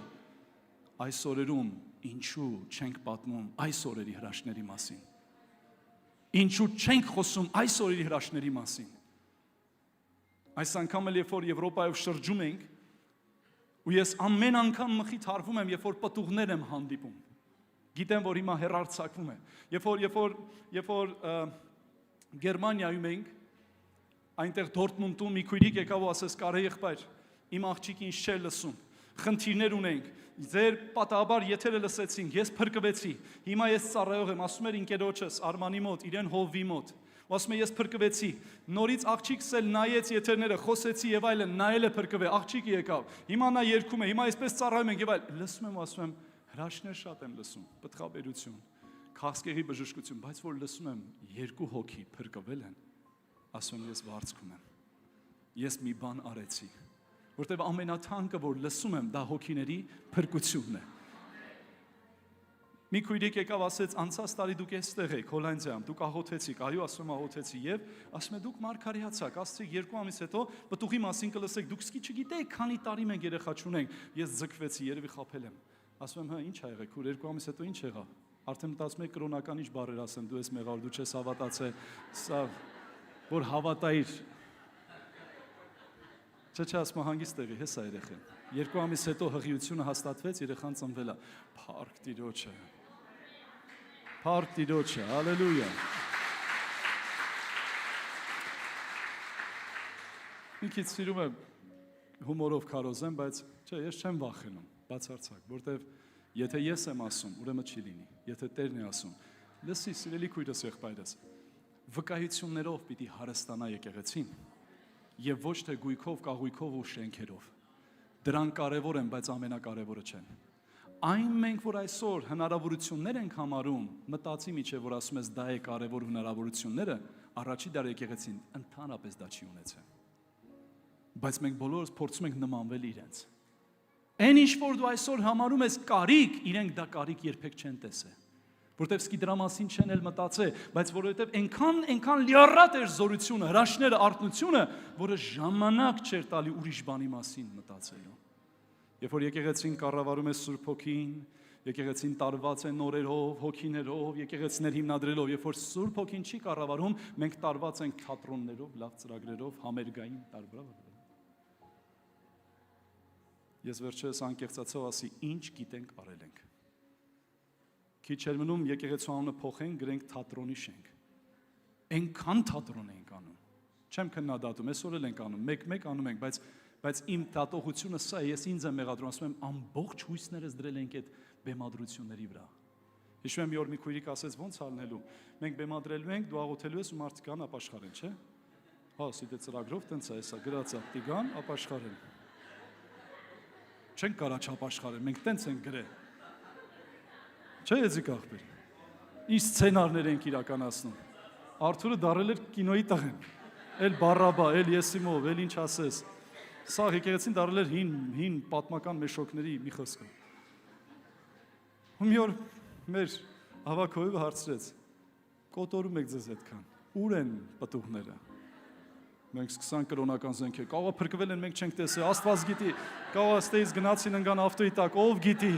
Այս օրերում ինչու չենք պատմում այս օրերի հրաշքների մասին։ Ինչու չենք խոսում այս օրերի հրաշքների մասին։ Այս անգամ էլ երբ որ Եվրոպայով շրջում ենք, ու ես ամեն անգամ մխիթ հարվում եմ, երբ որ պտուղներ եմ հանդիպում։ Գիտեմ, որ հիմա հեռարձակվում է։ Երբ որ Գերմանիայում ենք, այնտեղ Դորտմունդում մի քույրիկ եկավ ու ասեց, կարե եղբայր, իմ աղջիկը ինձ չէր լսում, խնդիրներ ունենք, ձեր պատահաբար եթերը լսեցինք, ես փրկվեցի, հիմա ես ծառայող եմ, ասում էր ինքերոջս Արմանի մոտ, իրեն Հովվի մոտ, ու ասում է ես փրկվեցի, նորից աղջիկս էլ նայեց եթերները, խոսեցի եւ այլն, նայել է փրկվել, աղջիկը եկավ, հիմա նա երգում է, հիմա այսպես ծառայում ենք եւ այլ, լսում եմ, ասում եմ, հրաշքներ շատ եմ լսում, պտղաբերություն, քաղցկեղի բժշկություն, բայց որ լսում եմ 2 հոգի փրկվել են, ասում եմ ես վարձքում եմ, ես մի բան արեցի, որտեվ ամենաթանկը որ լսում եմ դա հոգիների փրկությունն է։ Մի քույրիկ եկավ ասեց անցած տարի դուք էստեղ եք Հոլանդիայում, դուք աղոթեցիք, այո ասում աղոթեցի եւ ասում է դուք մարգարեացաք, ասացիք 2 ամիս հետո պտուղի մասին կլսեք, դուք սկի չգիտեք քանի տարի մենք երեխա չունենք, ես ձգվեցի, երևի խաբել եմ։ Ասում եմ, հա, ինչ ա եղել, քուր 2 ամիս հետո ինչ եղավ։ Արդեն մտածում եք կրոնական ինչ բառեր ասեմ, դու ես մեղավոր, դու չես հավատացել, սա որ հավատայիր։ Չէ, ասում եմ հանգիստ տեղի, հեսա երեխան։ 2 ամիս հետո հղիությունը հաստատվեց, երեխան ծնվել է։ Փառք Տիրոջը։ Փառք Տիրոջը, հալելույա։ Մի քիչ սիրում եմ հումորով քարոզեմ, բայց չէ, ես չեմ վախենում, բացարձակ, որտեվ եթե ես եմ ասում, ուրեմն չի լինի, եթե Տերն է ասում, լսի, սիրելի քույրս եղբայրս, վկայություններով պիտի հարստանա եկեղեցին եւ ոչ թե գույքով, կաղույքով ու շենքերով։ Դրանք կարևոր են, բայց ամենակարևորը չեն։ Այն մենք, որ այսօր հնարավորություններ ենք համարում, մտածի միջև, որ ասում ես դա է կարևոր հնարավորությունները, առաջի դար եկեղեցին ընդհանրապես դա չի ունեցել։ Բայց մենք բոլորս փորձում ենք նմանվել իրենց։ Այն ինչ որ դու այսօր համարում ես կարիք, իրենք դա կարիք երբեք չեն տեսել։ Որտեվ սկի դրա մասին չեն էլ մտածել, բայց որովհետև այնքան լիառատ էր զորությունը, հրաշքները, արթնությունը, որը ժամանակ չէր տալի ուրիշ բանի մասին մտածելու։ Երբ որ եկեղեցին կառավարում է Սուրբ Հոգին, եկեղեցին տարված է նորերով, հոգիներով, եկեղեցիներ հիմնադրելով, երբ որ Սուրբ Հոգին չի կառավարում, մենք տարված ենք թատրոններով, լավ ծրագրերով, համերգային տարբերով։ Ես վերջերս անկեղծացավ ասի, ինչ գիտենք արել ենք։ Քիչ էր մնում եկեղեցու անունը փոխենք, գրենք թատրոնի շենք։ Այնքան թատրոն ենք անում։ Չեմ քննադատում, այսօր էլ ենք անում, մեկ անում ենք, բայց իմ դատողությունը սա է, ես ինձ եմ մեղադրում, ասում եմ ամբողջ հույսներս դրել ենք այդ բեմադրությունների վրա։ Հիշում եմ մի օր մի քույրիկ ասեց ո՞նց ալնելու։ Մենք բեմադրելու ենք, դու աղոթելու ես ու մարդիկ կան ապաշխարեն, չէ՞։ Հա, սիտե ծրագրով տենց է, հեսա գրածա, տիգան ապաշխարեն։ Չենք կարա չապաշխարեն, մենք տենց ենք գրել։ Չէ՞ եզիկ աղբեր։ Ինչ սցենարներ ենք իրականացնում։ Արթուրը դարել էր կինոյի տղեն։ Էլ Բարաբա, էլ Եսիմով, էլ ինչ ասես։ Սա եկեղեցին դարել էր հին պատմական մեշոկների մի խոսքը։ Ու մի օր մեր հավաքովը հարցրեց. կոտորում եք ձեզ այդքան։ Ուր են պտուղները։ Մենք սկսանք կրոնական զենքեր։ Կարող է փրկվել են, մենք չենք տեսել, Աստված գիտի։ Կարող է ստեից գնացին ընկան ավտոյի տակ, ով գիտի։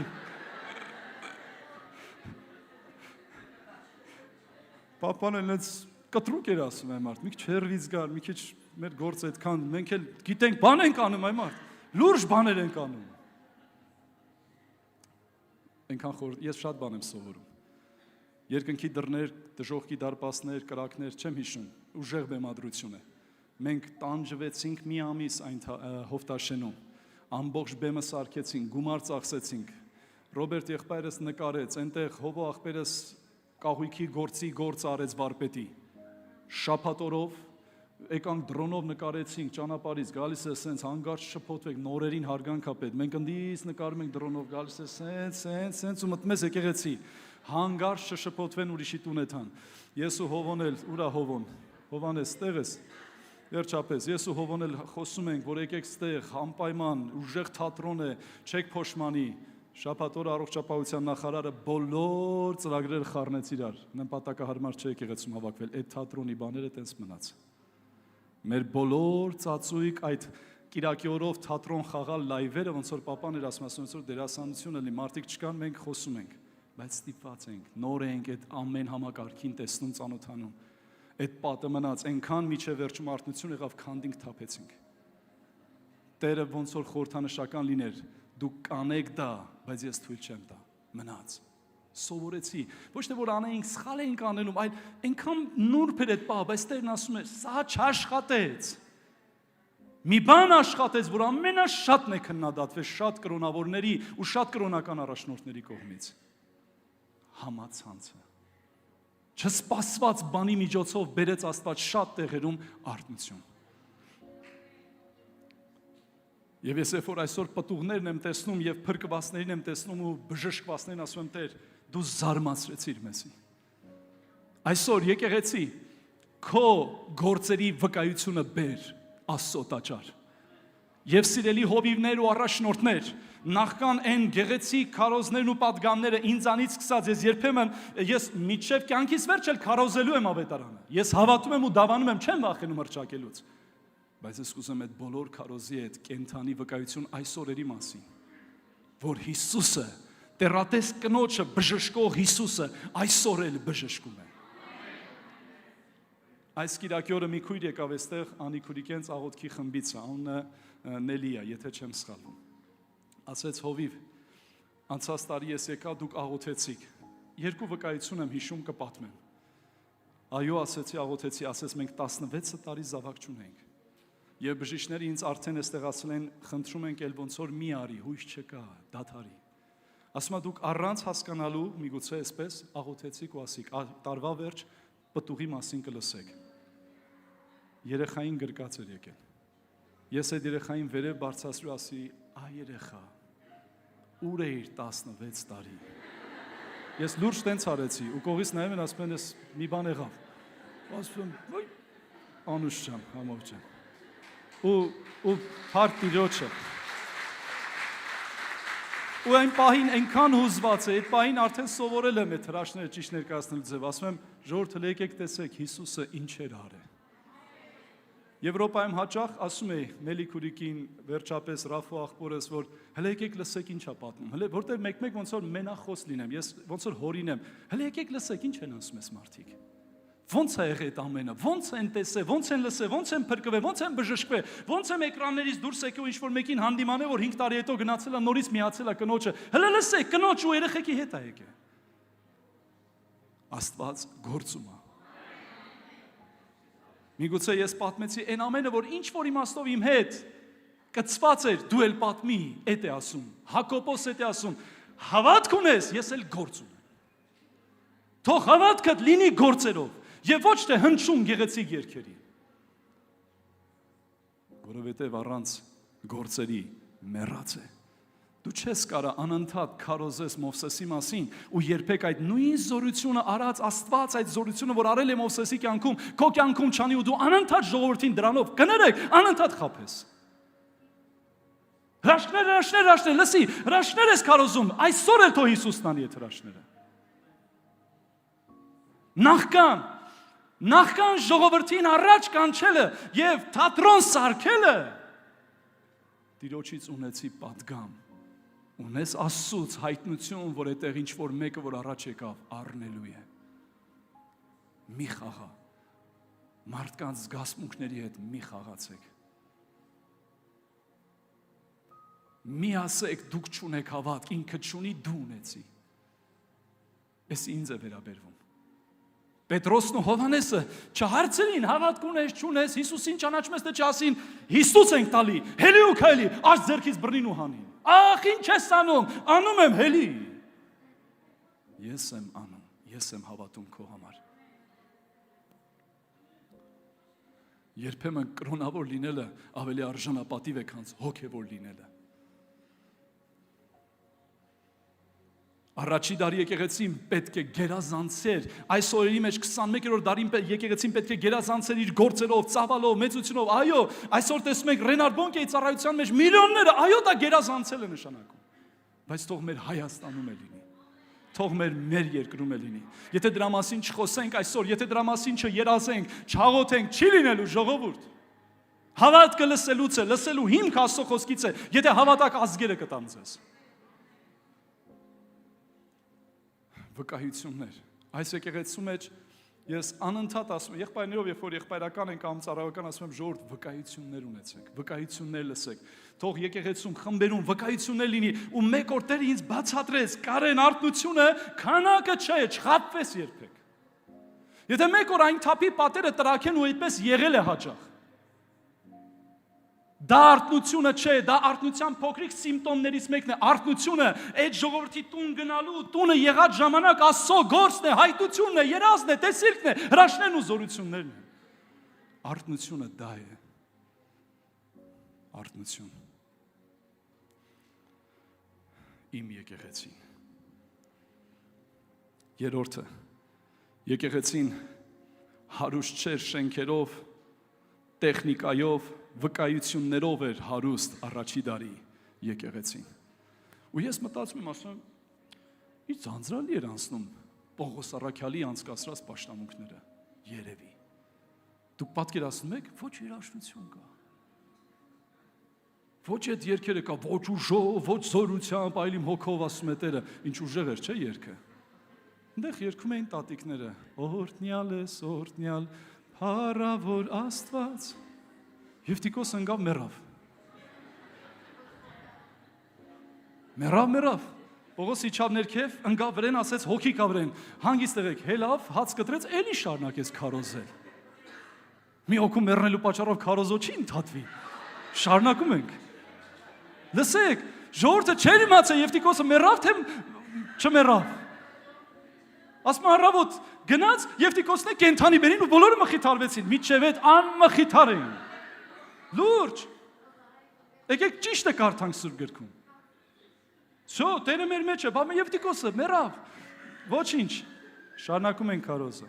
Պապան էլ այնց կտրուկ էր ասում այ մարդ, մի քիչ հերվից գար, մի քիչ մեր գործը այդքան, մենք էլ գիտենք, բան ենք անում այ մարդ, լուրջ բաներ ենք անում։ Այնքան խոր, ես շատ բան եմ սովորում։ Երկնքի դռներ, դժոխքի դարպասներ, կրակներ, չեմ հիշում, ուժեղ բեմադրություն է։ Մենք տանջվեցինք մի ամիս այն Հովտաշենում, ամբողջ բեմը սարքեցինք, գումար ծախսեցինք, Ռոբերտ եղբայրս նկարեց, այնտեղ Հովո աղբերս կաղույքի գործ արեց վարպետի, շաբաթօրով, եկանք դրոնով նկարեցինք ճանապարհից, գալիս է սենց, հանգարց շփոթվեք, նորերին հարգանք ապետ, մենք ընդից նկարում ենք դրոնով, գալիս է սենց ու մտնում ես եկեղեցի, հանգարց շփոթվեն ուրիշի տուն էթան, ես ու Հովոն էլ, ուրա Հովոն, Հովանես, տեղ ես, վերջապես, ես ու Հովոն էլ խոսում ենք, որ եկեք ստեղ, անպայման, ուժեղ թատրոն է, չեք փոշմանի, շաբաթօրը առողջապահության նախարարը բոլոր ծրագրերը խառնեց իրար, նպատակահարմար չէ եկեղեցում հավաքվել, այդ թատրոնի բաները տենց մնաց։ Մեր բոլոր ծածույկ այդ կիրակի օրով թատրոն խաղալ լայվերը, ոնց որ պապան էր ասում, ոնց որ դերասանություն լինի, մարդիկ չկան, մենք խոսում ենք, բայց ստիպված ենք, նոր ենք այդ ամեն համակարգին տեսնում, ծանոթանում։ Այդ պատը մնաց, այնքան միջև վերջում արթնություն եղավ, քանդինք թափեցինք։ Տերը ոնց որ խորհրդանշական լիներ, դուք կանեք դա, բայց ես թույլ չեմ տա, մնաց։ Սովորեցի, ոչ թե որ անեինք, սխալ էինք անելում, այլ այնքան նուրբ էր այդ պահը, բայց Տերն ասում էր, սա չաշխատեց։ Մի բան աշխատեց, որ ամենաշատն է քննադատվել շատ կրոնավորների ու շատ կրոնական առաջնորդների կողմից։ Համացանցը։ Չսպասված բանի միջոցով բերեց Աստված շատ տեղերում արթնություն։ Եվ ես որ այսօր պտուղներն եմ տեսնում եւ փրկվածներին եմ տեսնում ու բժշկվածներին ասում եմ Տեր, դու զարմացրեցիր մեզի։ Այսօր եկեղեցի քո գործերի վկայությունը բեր Աստծո տաճար։ Եվ սիրելի հովիվներ ու առաջնորդներ, նախքան այն գեղեցիկ քարոզներն ու պատգամները ինձանից սկսած ես միջև կյանքիս վերջ էլ քարոզելու եմ ավետարանը։ Ես հավատում եմ ու դավանում եմ, չեմ վախենում հռչակելուց։ Բայց ես կուզեմ այդ բոլոր քարոզի այդ կենթանի վկայություն այս օրերի մասին, որ Հիսուսը, տերատես կնոջը, բժշկող Հիսուսը այսօր էլ բժշկում է։ Այս կիրակի օրը մի քույր եկավ այստեղ Անիկուրիկենց աղոթքի խմբից, անունը Նելի է, եթե չեմ սխալվում։ Ասեց հովիվ, անցած տարի ես եկա, դուք աղոթեցիք, երկու վկայություն եմ հիշում կպատմեմ։ Այո, ասեցի, աղոթեցի, ասեց մենք 16 տարի զավակ չունենք։ Եվ բժիշկները ինձ արդեն էստեղ ասել են, խնդրում ենք ել ոնց որ մի արի, հույս չկա, դադարի։ Ասում եմ դուք առանց հասկանալու, միգուցե այսպես աղոթեցիք ու ասիք, տարվա վերջ պտուղի մասին կլսեք։ Երեխային գրկած էր եկել։ Ես այդ երեխային վերև բարձրացրու ասի, երեխա, ուր էիր 16 տարի։ Ես լուրջ տենց արեցի ու կողից նայում են ասում են ես մի բան եղավ։ Ասում եմ, Անուշ ջան, համով ջան։ Ու հարկ տիրոջը։ Ու այն պահին այնքան հուզված է, այդ պահին արդեն սովորել եմ այդ հրաշները ճիշտ ներկայացնել ձև։ Ասում եմ, ժողովուրդ եկեք տեսեք Հիսուսը ինչ էր արել։ Եվրոպայում հաճախ ասում էի Մելիքուրիկին վերջապես Ռաֆո աղբորս, որ հələ եկեք լսեք ինչ է պատմում։ Հələ որտեղ մեկ-մեկ ոնց որ մենախոս լինեմ, ես ոնց որ հորինեմ։ Հələ եկեք լսեք ինչ են ասում ես մարդիկ։ Ոնց է եղել այդ ամենը, ոնց են տեսել, ոնց են լսել, ոնց են փրկվել, ոնց են բժշկվել, ոնց եմ էկրաններից դուրս եկել ու ինչ որ մեկին հանդիմանել, որ 5 տարի հետո գնացել է նորից միացել է կնոջը։ Հələ լսեք, կնոջ ու երեխեքի հետ է եկել։ Աստված գործում է։ Միգուցե ես պատմեցի այն ամենը, որ ինչ որ իմաստով իմ հետ կծված էր, դու էլ պատմի, էդ է ասում, Հակոբոս էդ է ասում, հավատք ունես, ես էլ գործ ունեմ։ Թող հավատքդ լինի գործերով եւ ոչ թե հնչում գեղեցիկ երգերի։ Որովհետեւ առանց գործերի մեռած է։ Դու չես կարա անընդհատ քարոզես Մովսեսի մասին ու երբեք այդ նույն զորությունը արած Աստված այդ զորությունը, որ արել է Մովսեսի կյանքում, քո կյանքում չանի ու դու անընդհատ ժողովրդին դրանով կներեք, անընդհատ խաբես։ Հրաշքներ, լսի, հրաշքներ ես քարոզում, այսօր էլ թող Հիսուսն անի այդ հրաշքները։ Նախքան ժողովրդին առաջ կանչելը եւ թատրոն սարքելը Տիրոջից ունեցի պատգամ։ Ունես Աստծուց հայտնություն, որ այդտեղ ինչ որ մեկը որ առաջ եկավ, առնելու է։ Մի խաղա։ Մարդկանց զգացմունքների հետ մի խաղացեք։ Մի ասեք դուք չունեք հավատք, ինքը չունի, դու ունեցի։ Էս ինձ է վերաբերվում։ Պետրոսն ու Հովհաննեսը չհարցրին հավատք ունես, չունես, Հիսուսին ճանաչում ես, թե չասին, Հիսուս ենք տալի, հելի ու քայլի, աջ ձեռքից բռնին ու հանին։ Ախ, ինչ ես անում, անում եմ հելի։ Ես եմ անում, ես եմ հավատում քո համար։ Երբեմն կրոնավոր լինելը ավելի արժանապատիվ է, քան հոգևոր լինելը։ Առաջի դարի եկեղեցին պետք է գերազանցեր, այս օրերի մեջ 21-րդ դարին եկեղեցին պետք է գերազանցեր իր գործերով, ծավալով, մեծությունով, այո, այսօր տեսնում եք Ռենար Բոնկեի ծառայության մեջ միլիոնները, այո, դա գերազանցել է նշանակում, բայց թող մեր Հայաստանում է լինի, թող մեր երկրում է լինի, եթե դրա մասին չխոսենք այսօր, եթե դրա մասին չերազենք, չհաղոթենք, չի լինելու ժողովուրդ, հավատքը լսելուց է, լսելու հիմք Աստծո խոսքից է, եթե հավատակ ազգերը կտան ձեզ։ Վկայություններ։ Այս եկեղեցու մեջ ես անընդհատ ասում եմ, եղբայրներով, երբ որ եղբայրական են կամ ծառայական, ասում եմ ժողովուրդ վկայություններ ունեցեք, վկայություններ լսեք։ Թող եկեղեցում խմբերում վկայություններ լինի ու մեկ օր Տերը ինձ բացատրեց, Կարեն արտնությունը քանակը չէ, չխաբվես երբեք։ Եթե մեկ օր այն թափի պատերը տրաքեն ու այդպես եղել է հաճախ։ Դա արտնությունը չէ, դա արտնության փոքրիկ սիմպտոմներից մեկն է, արտնությունը այդ ժողովրդի տուն գնալու, տունը եղած ժամանակ Աստծո գործն է, հայտությունն է, երազն է, տեսիլքն է, հրաշքներն ու զորություններն են։ Արտնությունը դա է։ Արտնություն։ Իմ եկեղեցին։ Երրորդը, եկեղեցին հարուստ չէր շենքերով, տեխնիկայով, վկայություններով էր հարուստ առաջի դարի եկեղեցին։ Ու ես մտածում եմ, ասում եմ, ի ձանձրալի էր անցնում Պողոս առաքյալի անցկացրած պաշտամունքները, երևի։ Դուք պատկերացնում եք, ոչ երաշտություն կա։ Ոչ այդ երգերը կա, ոչ ուժով, ոչ զորությամբ, այլ իմ հոգով ասում է Տերը, ինչ ուժեղ էր, չէ երգը։ Այնտեղ երգում էին տատիկները, օրհնյալ ես, օրհնյալ, փառավոր Աստված։ Եվ Տիկոս ընկավ մեռավ։ Մեռավ։ Պողոս իջավ ներքև, ընկավ վրեն, ասեց հոգի կա վրեն, հանգիստ եղեք, հելավ, հաց կտրեց, էլի շարունակեց քարոզել։ Մի օգու մեռնելու պատճառով քարոզո չի ընդհատվի։ Շարունակում ենք։ Լսեք, ժողովուրդը չէր իմացել Եվտիկոսը մեռավ թե չմեռավ։ Ասում առավոտ գնաց Եվտիկոսն է կենթանի բերին ու բոլորը մխիթարվեցին։ Միջև այդ անմխիթար էին։ Լուրջ։ Եկեք ճիշտը կարդանք Սուրբ գրքում։ Շո, Տերը մեր մեջ է, բա Եվտիկոսը մեռավ։ Ոչինչ։ Շարունակում ենք քարոզը։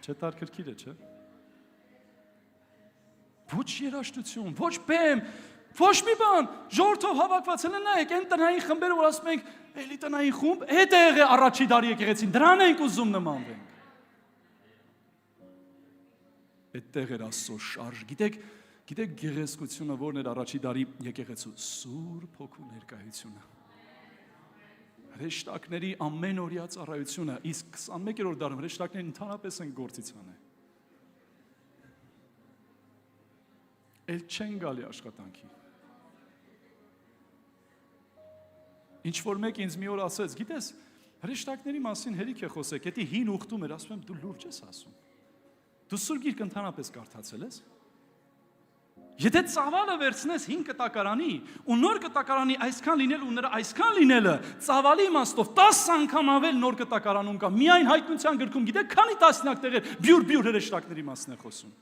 Չտարքրքիր է, չէ՞։ Ոչ երաշտություն, ոչ բեմ, ոչ մի բան, ժողովրդով հավաքված են նայեք, այն տնային խմբերը, որ ասում ենք, էլի տնային խումբ, այդ է եղել առաջի դարի եկեղեցին, դրան ենք ուզում նմանվենք։ Այդտեղ էր Աստծո շարժ, գիտեք գեղեցկությունը որն էր առաջի դարի եկեղեցու, Սուրբ Հոգու ներկայությունը։ Հրեշտակների ամենօրյա ծառայությունը, իսկ 21-րդ դարում հրեշտակներն ընդհանրապես են գործից անել։ Էլ չեն գալի աշխատանքի։ Ինչ որ մեկ ինձ մի օր ասեց, գիտես, հրեշտակների մասին հերիք է խոսեք, եթե հին ուխտում էր, ասում եմ, դու լուրջ ես ասում։ Դու Սուրբ Գիրք ընդհանրապես կարդացել ես։ Եթե ծավալը վերցնես 5 կտակարանի ու նոր կտակարանի այսքան լինել ու նրա այսքան լինելը ծավալի իմաստով 10 անգամ ավել նոր կտակարանում կա։ Միայն հայտնության գրքում գիտեք քանի տասնյակ տեղեր բյուր հրեշտակների մասին է խոսում։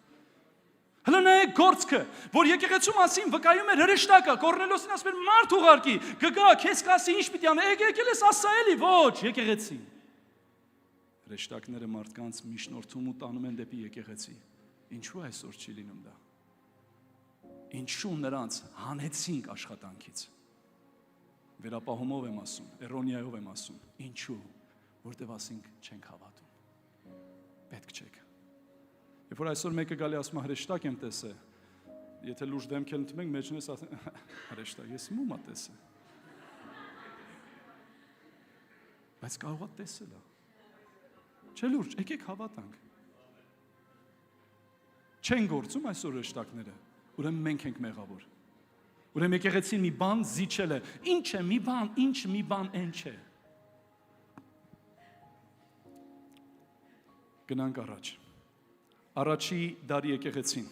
Հələ նայեք գործքը, որ եկեղեցու մասին վկայում էր հրեշտակը, Կորնելոսին ասում էր մարդ ուղարկի, կգա, քեզ կասի ինչ պիտի անի, եկել ես ասա էլի, ոչ, եկեղեցի։ Հրեշտակները մարդկանց միջնորդում ու տանում են դեպի եկեղեցի։ Ինչու այսօր չի լինում դա։ Ինչու նրանց հանեցինք աշխատանքից։ Վերապահումով եմ ասում, էրոնիայով եմ ասում։ Ինչու, որտեվ ասինք չենք հավատում։ Պետք չեք։ Երբ որ այսօր մեկը գալի ասում հրեշտակ եմ տեսել, եթե լուրջ դեմք են ընդմենք, մեջն ես ասում հրեշտակ, ես մումա տեսել։ Բայց կարող է տեսել է։ Չէ լուրջ, եկեք հավատանք։ Չեն գործում այսօր հրեշտակները, ուրեմն մենք ենք մեղավոր։ Ուրեմն եկեղեցին մի բան զիջել է։ Ինչ է մի բան, ինչ մի բան այն չէ։ Գնանք առաջ։ Առաջի դարի եկեղեցին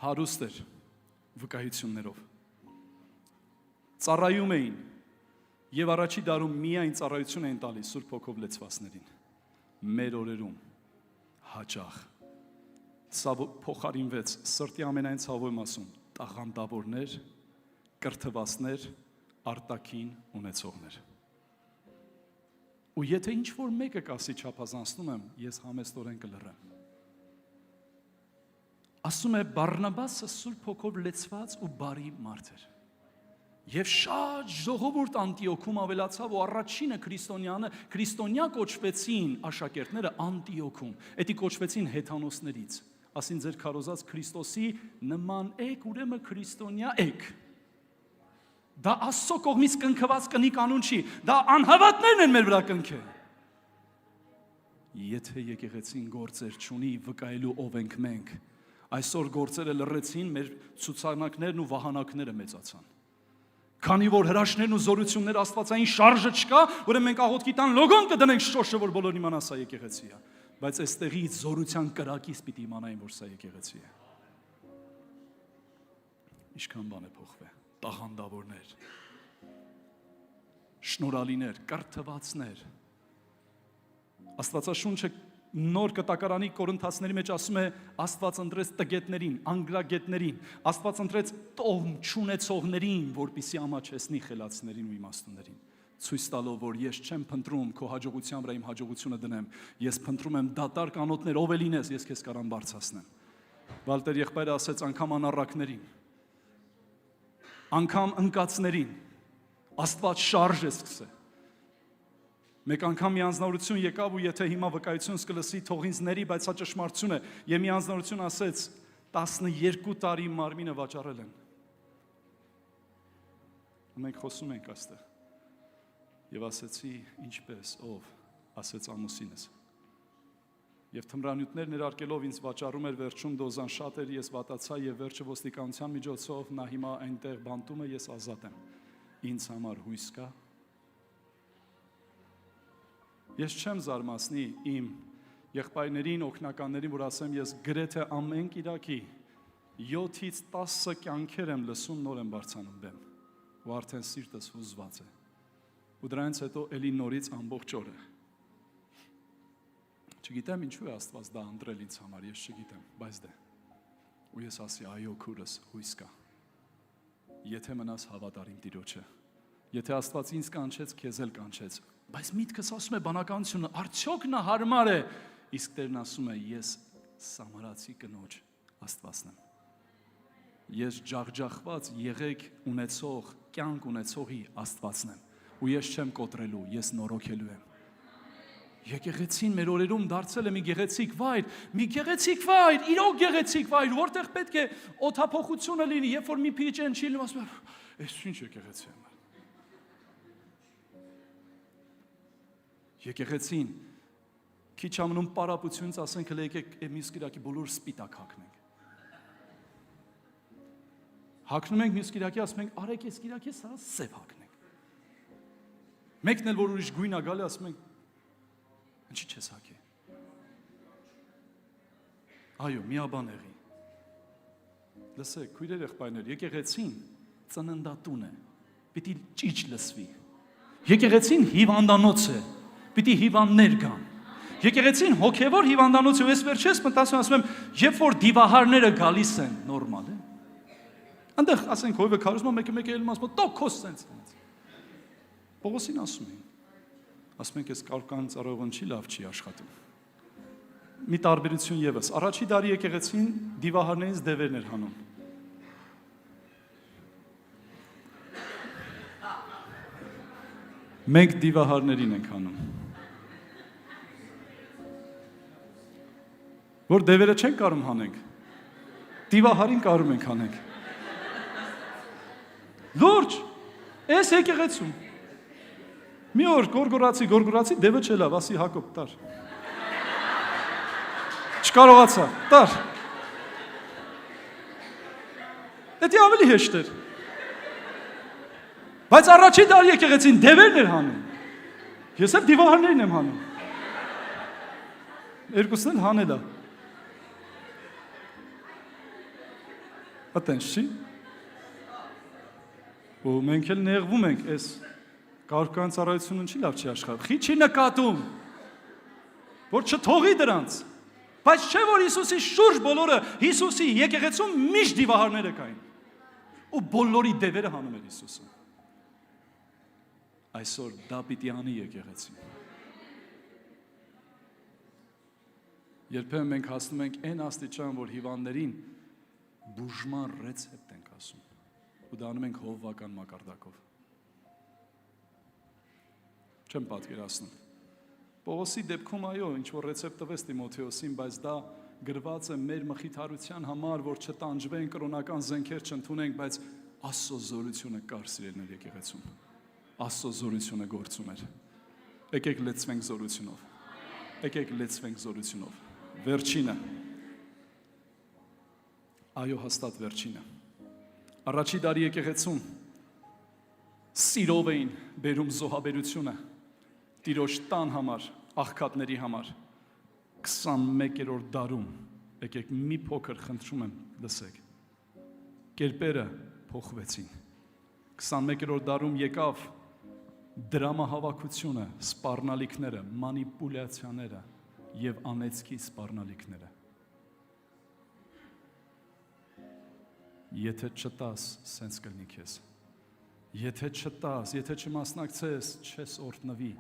հարուստ էր վկայություններով։ Ծառայում էին եւ առաջի դարում միայն ծառայություն էին տալիս Սուրբ Հոգով լեցվածներին։ Մեր օրերում հաճախ փոխարինվեց սրտի ամենայն ցավով եմ ասում տաղանդավորներ, կրթվածներ, արտաքին ունեցողներ։ Ու եթե ինչ-որ մեկը կասի չափազանցնում եմ, ես համեստորեն կլռեմ։ Ասում է Բարնաբասը Սուրբ Հոգով լեցված ու բարի մարդ էր։ Եվ շատ ժողովուրդ Անտիոքում ավելացավ ու առաջինը քրիստոնյա կոչվեցին աշակերտները Անտիոքում։ Էդի կոչվեցին հեթանոսներից։ Ասին ձեր քարոզած Քրիստոսի նման եք, ուրեմն քրիստոնյա եք։ Դա Աստծո կողմից կնքված կնի կանոն չի, դա անհավատներն են մեր վրա կնքել։ Եթե եկեղեցին գործեր չունի վկայելու ով ենք մենք, այսօր գործերը լռեցին, մեր ցուցանակներն ու վահանակները մեծացան։ Քանի որ հրաշքներն ու զորությունները աստվածային շարժը չկա, ուրեմն մենք աղոթքի տան լոգոն կդնենք շոշը, որ բոլորն իմանան սա եկեղեցի է, բայց այստեղից զորության կրակից պիտի իմանային, որ սա եկեղեցի է։ Ինչքան բան է փոխվել։ Տաղանդավորներ, շնորհալիներ, կրթվածներ։ Աստվածաշունչը նոր կտակարանի Կորինթացիների մեջ ասում է Աստված ընտրեց տգետներին, անգրագետներին, Աստված ընտրեց տոհմ չունեցողներին, որպեսզի ամաչեցնի խելացներին ու իմաստուններին, ցույց տալով, որ ես չեմ փնտրում քո հաջողության վրա իմ հաջողությունը դնեմ, ես փնտրում եմ դատարկ անոթներ, ով է լինես, ես քեզ կարամ բարձրացնեմ։ Վալտեր եղբայրը ասեց անգամ անառակներին, անգամ ընկածներին, Աստված շարժ է սկսել։ Մեկ անգամ մի անձնավորություն եկավ ու եթե հիմա վկայություն սկլսի թող ինձ ների, բայց սա ճշմարտություն է, եւ մի անձնավորություն ասեց 12 տարի մարմինը վաճառել են։ Մենք խոսում ենք այստեղ։ Եվ ասեցի, ինչպես, ով, ասեց ամուսինս։ Եվ թմրանյութներ ներարկելով ինձ վաճառում էր վերջում դոզան շատ էր, ես վատացա եւ վերջը ոստիկանության միջոցով նա հիմա այնտեղ բանտում է, ես ազատ եմ։ Ինձ համար հույս կա։ Ես չեմ զարմացնի իմ եղբայրներին, օգնականներին, որ ասեմ, ես գրեթե ամեն կիրակի 7-ից 10 կյանքեր եմ լսում, նոր եմ բարձանում բեմ, ու արդեն սիրտս հուզված է, ու դրանից հետո էլի նորից ամբողջ օրը։ Չգիտեմ ինչու է Աստված դա ընտրել ինձ համար, ես չգիտեմ, բայց դե։ Ու ես ասի, այո, քուրս, հույս կա։ Եթե մնաս հավատարիմ Տիրոջը, եթե Աստված ինձ կանչեց, քեզ էլ կանչեց, բայց միտքս ասում է բանականությունը, արդյոք նա հարմար է, իսկ Տերն ասում է, ես Սամարացի կնոջ Աստվածն եմ։ Ես ջախջախված եղեք ունեցող, կյանք ունեցողի Աստվածն եմ, ու ես չեմ կոտրելու, ես նորոգելու եմ։ Եկեղեցին մեր օրերում դարձել է մի գեղեցիկ վայր, իրոք գեղեցիկ վայր, որտեղ պետք է օդափոխությունը լինի, երբ որ մի փիճ են չի լինում, ասում եմ, «Էս ինչ եկեղեցի է»։ Եկեղեցին քիչ ամնում պարապությունից ասենք, հələ եկեք մյուս կիրակի բոլոր սպիտակ հագնենք։ Հագնում ենք մյուս կիրակի, ասում ենք, արեք այս կիրակի սա սև հագնենք։ Մեկն էլ որ ուրիշ գույն է գալի, ասում ենք, ինչի՞ չես հագի։ Այո, միաբան եղի։ Լսեք, քույրեր եղբայրներ, եկեղեցին ծննդատուն է, պիտի ճիչ լսվի։ Եկեղեցին հիվանդանոց է, պիտի հիվանդներ գան։ Եկեղեցին հոգևոր հիվանդանոց է, ես վերջերս մտածում ասում եմ, երբ որ դիվահարները գալիս են, նորմալ է։ Այնտեղ ասենք հովը քարոզում մեկ էլ ասում, տոքոս sense։ Պողոսին ասում են։ Ասում ենք, այս կարկան ծառայողն չի լավ չի աշխատում։ Մի տարբերություն եւս։ Առաջի դարի եկեղեցին դիվահարներից դևերն էր հանում։ Մենք դիվահարներին ենք հանում։ Որ դևերը չեն կարում հանենք։ Դիվահարին կարում ենք հանենք։ Լուրջ, այս եկեղեցում։ Մի օր գորգորացի, դևը չելավ, ասի Հակոբ, տար։ Չկարողացա, տար։ Դա ավելի հեշտ էր։ Բայց առաջի դարի եկեղեցին դևերն էր հանում։ Ես էլ դիվահարներին եմ հանում։ Երկուսն էլ հանել է։ Ատենց չի։ Ու մենք էլ նեղվում ենք, այս կարկան ծառայությունը չի լավ չի աշխատում։ Խի չի նկատում, որ չթողի դրանց։ Բայց չէ որ Հիսուսի շուրջ բոլորը, Հիսուսի եկեղեցում միշտ դիվահարները կային։ Ու բոլորի դևերը հանում էր Հիսուսը։ Այսօր դա պիտի անի եկեղեցին։ Երբեմն մենք հասնում ենք այն աստիճան, որ հիվանդներին բուժման ռեցեպտ ենք ասում։ Ու դա անում ենք հովվական մակարդակով։ Չեմ պատկերացնում։ Պողոսի դեպքում այո, ինչ որ ռեցեպտ տվեց Տիմոթեոսին, բայց դա գրված է մեր մխիթարության համար, որ չտանջվենք, կրոնական զենքեր չընդունենք, բայց Աստծո զորությունը կար սիրելիներ եկեղեցում։ Աստծո զորությունը գործում էր։ Եկեք լեցվենք զորությունով։ Եկեք լեցվենք զորությունով։ Վերջինը։ Այո, հաստատ վերջինը։ Առաջի դարի եկեղեցում սիրով էին բերում զոհաբերությունը Տիրոջ տան համար, աղքատների համար 21-րդ դարում, եկեք մի փոքր խնդրում եմ լսեք, կերպերը փոխվեցին, 21-րդ դարում եկավ դրամահավաքությունը, սպառնալիքները, մանիպուլյացիաները և անեծքի սպառնալիքները, եթե չտաս, սենց կլնի քեզ, եթե չտաս, եթե չմասնակցես, չես օրհնվի,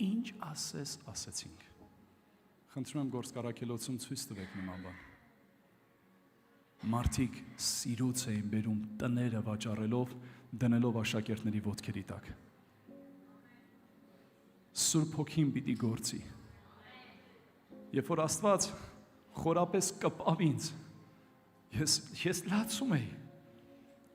ինչ ասես, ասեցինք։ Խնդրում եմ գործ կարակելոցում ցույց տվեք նման բան։ Մարդիկ սիրուց էին բերում տները վաճառելով, դնելով աշակերտների ոտքերի տակ։ Սուրբ Հոգին պիտի գործի։ Երբ որ Աստված խորապես կպավ ինձ, ես լացում էի։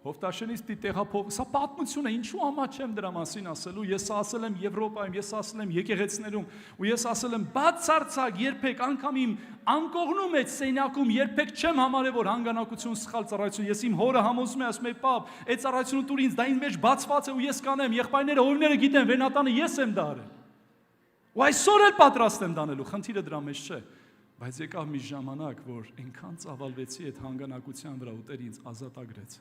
Հովտաշենից պիտի տեղափոխ, սա պատմություն է, ինչու համար չեմ դրա մասին ասելու, ես ասել եմ Եվրոպայում, ես ասել եմ եկեղեցիներում, ու ես ասել եմ բացարձակ երբեք անգամ իմ անկողնու մեջ սենյակում երբեք չեմ համարել, որ հանգանակություն սխալ ծառայություն, ես իմ հորը համոզում եմ, ասում եմ, պապ, այդ ծառայությունը տուր ինձ, դա ինձ մեջ բացված է ու ես կանեմ, եղբայրները, հովիվները գիտեն, Վենատանը ես եմ դա արել։ Ու այսօր էլ պատրաստ եմ դանելու, խնդիրը դրա մեջ չէ, բայց եկավ մի ժամանակ, որ այնքան ծավալվեցի այդ հանգանակության վրա ու Տերը ինձ ազատագրեց։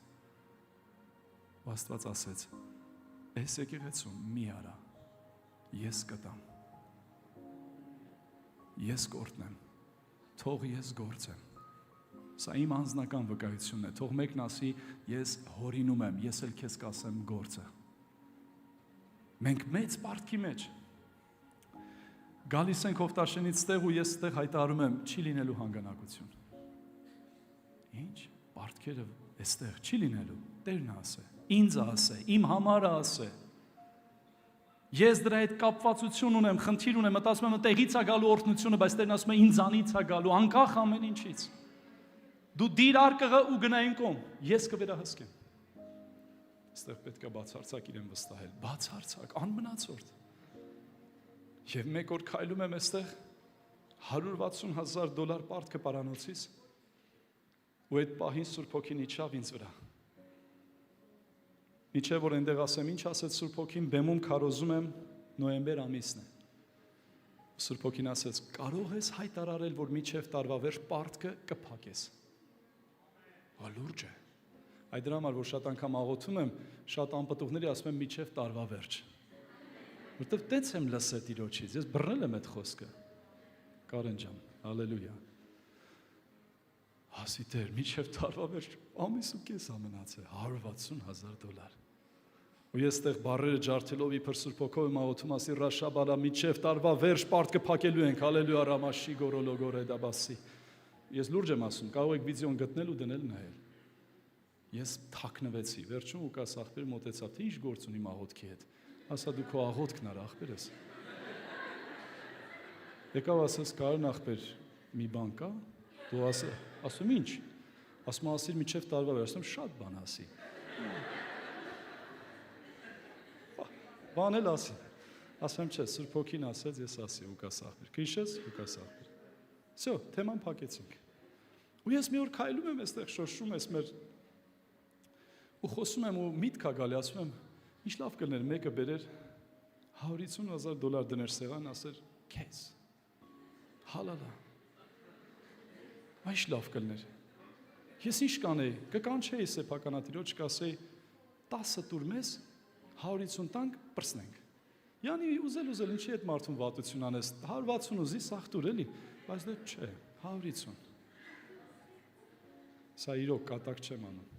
Ու Աստված ասեց. «Այս եկեղեցում մի արա, ես կտամ, ես կորտնեմ, թող ես գործեմ»։ Սա իմ անձնական վկայությունն է, թող մեկն ասի, ես հորինում եմ, ես էլ քեզ կասեմ գործը։ Մենք մեծ պարտքի մեջ գալիս ենք Հովտաշենից ստեղ ու ես ստեղ հայտարարում եմ, չի լինելու հանգանակություն։ Ինչ, պարտքերը այստեղ չի լինելու, Տերն ասե, ինձ ասե, իմ համար ասե։ Ես դրա հետ կապվածություն ունեմ, խնդիր ունեմ, մտածում եմ տեղից է գալու օրհնությունը, բայց Տերն ասում է ինձանից է գալու, անկախ ամեն ինչից։ Դու դիր արկղը ու գնա իմ կողմ, ես կվերահսկեմ։ Այստեղ պետք է բացարձակ իրեն վստահել, բացարձակ, անմնացորդ։ Եվ մեկ օր քայլում եմ այստեղ $160,000 պարտքը պարանոցից ու այդ պահին Սուրբ Հոգին իջավ ինձ վրա։ Իջե որ այնտեղ ասեմ, ինչ ասեց Սուրբ Հոգին, բեմում քարոզում եմ նոյեմբեր ամիսն է։ Սուրբ Հոգին ասեց, կարող ես հայտարարել, որ մինչև տարվա վերջ պարտքը կփակես։ Լուրջ է։ Այդ դրա համար, որ շատ անգամ աղոթում եմ, շատ անպտուղների ասում եմ մինչև տարվա վերջ։ Որտեվ տենց եմ լսել Տիրոջից, ես բռնել եմ այդ խոսքը։ Կարեն ջան, հալելույա։ Ասի Տեր, մինչև տարվա վերջ ամիս ու կես ամնացել, $160,000։ Ու ես այդտեղ բառերը ջարդելով իբր Սուրբ Հոգով եմ աղոթում, ասի Ռաշաբալա, մինչև տարվա վերջ պարտքը փակելու ենք, հալելույա, Ռամաշի գորոլոգորեդաբասի։ Ես լուրջ եմ ասում, կարող եք վիդեոն գտնել ու դնել նայել։ Ես թաքնվեցի, վերջում Ղուկաս աղբերը մոտեցավ, թե ինչ գործ ունի աղոթքի հետ։ Ասա դու քո աղոթքն արա աղբերս։ Եկավ ասես Կարեն աղբեր, մի բան կա, դու ասում ինչ։ Ասում ասիր մինչև տարվա վերջ, ասում շատ բան ասի։ Բան էլ ասի։ Ասում չէ, Սուրբ Հոգին ասեց, ես ասի Ղուկաս աղբեր։ Քիշես Ղուկաս աղբեր։ Всё, թեման փակեցինք։ Ու ես մի օր քայլում եմ այստեղ շոշում ես մեր ու խոսում եմ ու միտք ա գալի, ասում եմ, ինչ լավ կլներ մեկը բերեր $150,000 դներ սեղան, ասեր քեզ։ Հալալա։ Այս լավ կլներ։ Ես ինչ կանեի, կկանչեի սեփականատիրոջ, կասեի 10 տուր մեզ 150 տանք պրսնենք։ Յանի ուզել ինչի այդ մարդուն վատություն անես 160 ուզի սաղ տուր էլի, բայց դե չէ, 150։ Սա իրոք կատակ չեմ անում։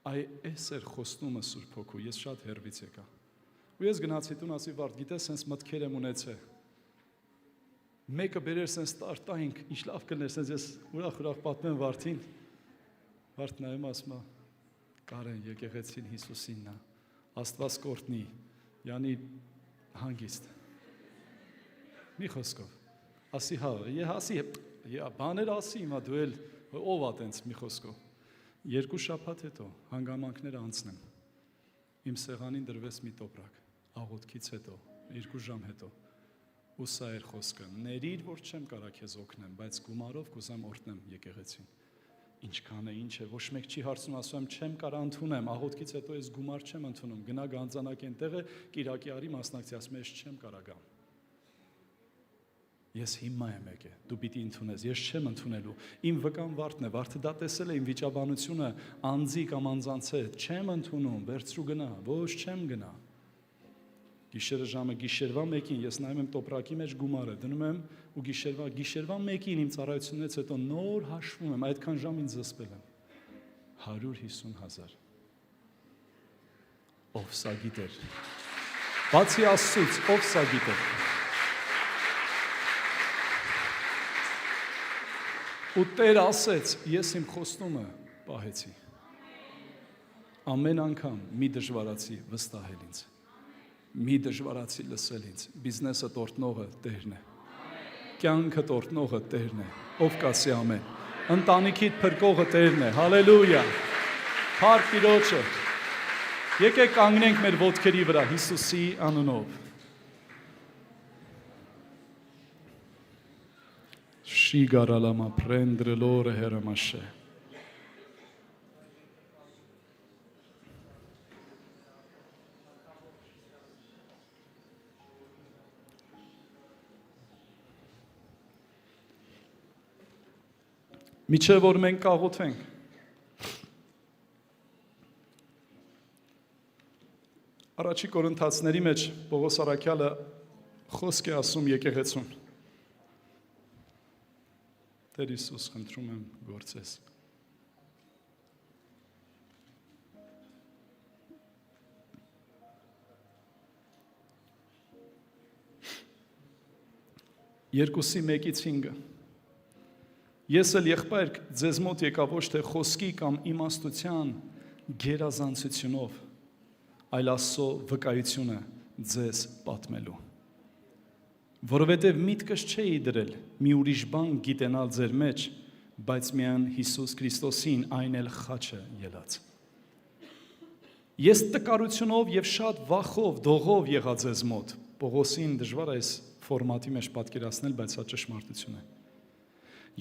Այ էս էր խոստումը Սուրբ Հոգու, ես շատ հեռվից եկա։ Ու ես գնացի տուն, ասի Վարդ, գիտես, սենց մտքեր եմ ունեցել։ Մեկը բերեր սենց տարտայինք, ինչ լավ կլներ, սենց ես ուրախ պատմեմ Վարդին։ Վարդ նայում ասում է, Կարեն, եկեղեցին Հիսուսինն է, Աստված կորտնի, յանի հանգիստ։ Մի խոսքով։ Ասի հա, ասի, բաներ ասի, հիմա դու էլ ով ա տենց մի խոսքով։ 2 շաբաթ հետո հանգամանքներ անցնեմ։ Իմ սեղանին դրվեց մի տոպրակ, աղոթքից հետո, 2 ժամ հետո։ Ու սա էր խոսքը, ներիր, որ չեմ կարա քեզ օգնեմ, բայց գումարով կուզեմ օրհնեմ եկեղեցին։ Ինչքան է, ինչ է, ոչ մեկ չի հարցնում, ասում եմ, չեմ կարա ընդունեմ, աղոթքից հետո ես գումար չեմ ընդունում, գնա գանձանակ այնտեղը, Կիրակի արի մասնակցի, ասում եմ, ես չեմ կարա գամ։ Ես հիմա եմ եկել, դու պիտի ընդունես, ես չեմ ընդունելու։ Իմ վկան Վարդն է, Վարդը դա տեսել է իմ վիճաբանությունը, անձի կամ անձանց հետ, չեմ ընդունում, վերցրու գնա, ոչ չեմ գնա։ Գիշերը ժամը գիշերվա 1-ին ես նայում եմ տոպրակի մեջ գումարը, դնում եմ ու գիշերվա 1-ին իմ ծառայությունից հետո նոր հաշվում եմ, այդքան ժամ ինձ զսպել եմ։ 150,000։ Ով սա գիտեր։ Բացի Աստծուց, ով սա գիտեր։ Ու Տեր ասեց, ես իմ խոստումը պահեցի։ Ամեն անգամ մի դժվարացի վստահել ինձ։ Մի դժվարացի լսել ինձ, բիզնեսը տորտնողը Տերն է, կյանքը տորտնողը Տերն է, ով կասի ամեն, ընտանիքիդ փրկողը Տերն է, հալելույա, փառք Տիրոջը, եկեք կանգնենք մեր ոտքերի վրա Հիսուսի անունով, շիգարալամա պրենդրը լորը հերամաշե, Միջև որ մենք կաղոթենք։ Առաջի Կորինթացիների մեջ Պողոս առաքյալը խոսք է ասում եկեղեցուն։ Տեր Հիսուս, խնդրում եմ գործես։ Երկուսի մեկից 5-ը։ Ես էլ եղբայր ձեզ մոտ եկա ոչ թե խոսքի կամ իմաստության գերազանցությունով, այլ Աստծո վկայությունը ձեզ պատմելու։ Որովհետև միտքս չէի դրել մի ուրիշ բան գիտենալ ձեր մեջ, բայց միայն Հիսուս Քրիստոսին, այն էլ խաչը ելած։ Ես տկարությունով եւ շատ վախով, դողով եղա ձեզ մոտ։ Պողոսին դժվար է այս ֆորմատի մեջ պատկերացնել, բայց սա ճշմարտություն է։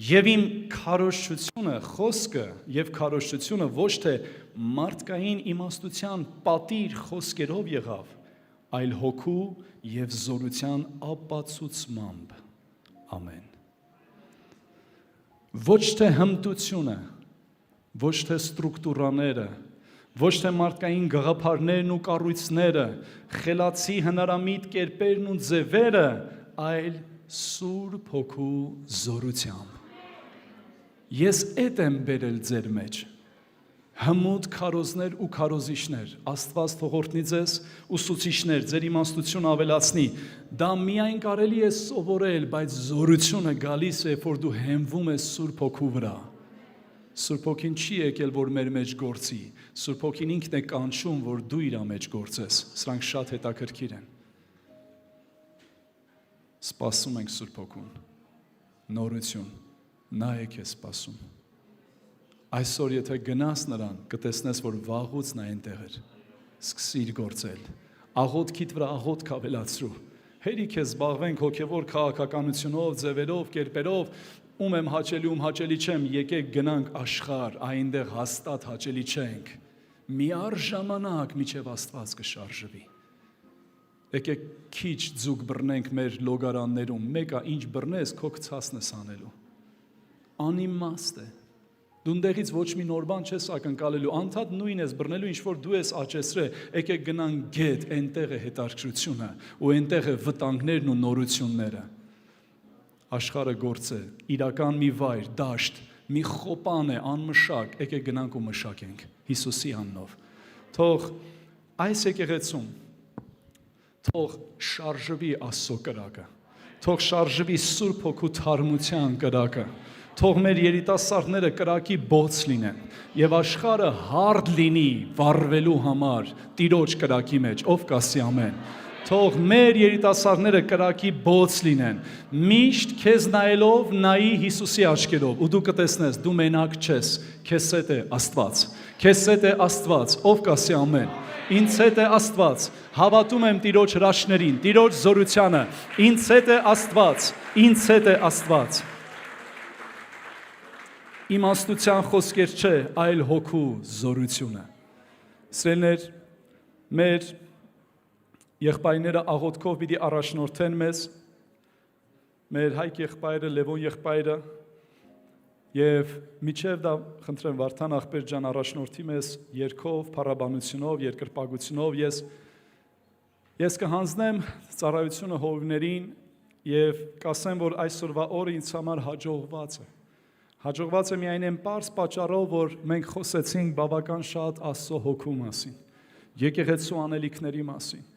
Եվ իմ քարոզչությունը, խոսքը եւ քարոզչությունը ոչ թե մարդկային իմաստության պատիր խոսքերով եղավ, այլ հոգու եւ զորության ապացուցմամբ։ Ամեն։ Ոչ թե հմտությունը, ոչ թե ստրուկտուրաները, ոչ թե մարդկային գաղափարներն ու կառույցները, խելացի հնարամիտ կերպերն ու ձևերը, այլ Սուրբ Հոգու զորությամբ։ Ես էդ եմ բերել ձեր մեջ, հմուտ քարոզներ ու քարոզիչներ, Աստված թողորտնի ձեզ ուսուցիչներ, ձեր իմաստությունը ավելացնի, դա միայն կարելի է սովորել, բայց զորությունը գալիս է, որ դու հենվում ես Սուրբ Հոգու վրա։ Սուրբ Հոգին չի եկել, որ մեր մեջ գործի, Սուրբ Հոգին ինքն է կանչում, որ դու իր մեջ գործես, սրանք շատ հետաքրքիր են։ Սպասում ենք Սուրբ Հոգուն, նորություն, նա է քեզ սպասում։ Այսօր եթե գնաս նրան, կտեսնես, որ վաղուց նա այնտեղ էր։ Սկսիր գործել։ Աղոթքիդ վրա աղոթք ավելացրու։ Հերիք է զբաղվենք հոգևոր քաղաքականությունով, ձևերով, կերպերով, ում եմ հաճելի, ում հաճելի չեմ, եկեք գնանք աշխարհ, այնտեղ հաստատ հաճելի չենք։ Միառժամանակ միջև Աստված կշարժվի։ Եկեք քիչ ձուկ բռնենք մեր լոգարաններում, մեկը ինչ բռնես, քո գցածն ես անելու։ Անիմաստ է։ Դու ընդեղից ոչ մի նոր բան չես ակնկալելու, անդադ նույն ես բռնելու, ինչ որ դու ես աճեցրել, եկեք գնանք գետ, այնտեղ է հետաքրքրությունը, ու այնտեղ է վտանգներն ու նորությունները։ Աշխարհը գործ է, իրական մի վայր, դաշտ, մի խոպան է, անմշակ, եկեք գնանք ու մշակենք Հիսուսի անունով։ Թող այս եկեղեցում թող շարժվի Աստծո կրակը, թող շարժվի Սուրբ Հոգու թարմության կրակը, թող մեր երիտասարդները կրակի բոց լինեն եւ աշխարհը հարդ լինի վառվելու համար Տիրոջ կրակի մեջ, ով կասի ամեն։ Թող մեր երիտասարդները կրակի բոց լինեն, միշտ քեզ նայելով նայի Հիսուսի աչքերով, ու դու կտեսնես, դու մենակ չես, քեզ հետ է Աստված, քեզ հետ է Աստված, ով կասի ամեն։ Ինձ հետ է Աստված, հավատում եմ Տիրոջ հրաշքներին, Տիրոջ զորությանը, ինձ հետ է Աստված, ինձ հետ է Աստված։ Իմաստության խոսքեր չէ, այլ հոգու զորությունը։ Սիրելիներ, մեր եղբայրները աղոթքով պիտի առաջնորդեն մեզ, մեր Հայկ եղբայրը, Լևոն եղբայրը, եւ միջև դա խնդրեմ Վարդան աղբեր ջան առաջնորդի մեզ երգով, փառաբանությունով, երկրպագությունով, ես կհանձնեմ ծառայությունը հովիվներին եւ կասեմ, որ այսօրվա օրը ինձ համար հաջողված է։ Հաջողված է միայն այն պարզ պատճառով, որ մենք խոսեցինք բավական շատ Աստծո հոգու մասին, եկեղեցու անելիքների մասին,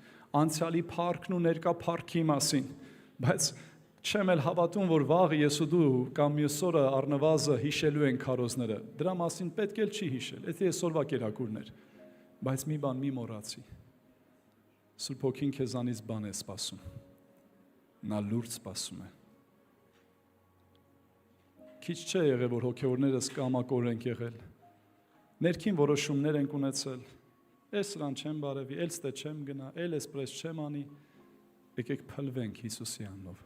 անցյալի փառքն ու ներկա փառքի մասին, բայց չեմ էլ հավատում, որ վաղը ես ու դու կամ մյուս օրը առնվազն հիշելու են քարոզները, դրա մասին պետք էլ չի հիշել, եթե այսօրվա կերակուրներ, բայց մի բան մի մոռացի, Սուրբ Հոգին քեզանից բան է սպասում, նա լուրջ սպասում է։ Քիչ չէ եղել, որ հոգևորներս կամակոր ենք եղել, ներքին որոշումներ ենք ունեցել, ես սրան չեմ բարևի, էլ ստե չեմ գնա, էլ էսպես չեմ անի, եկեք փլվենք Հիսուսի անունով,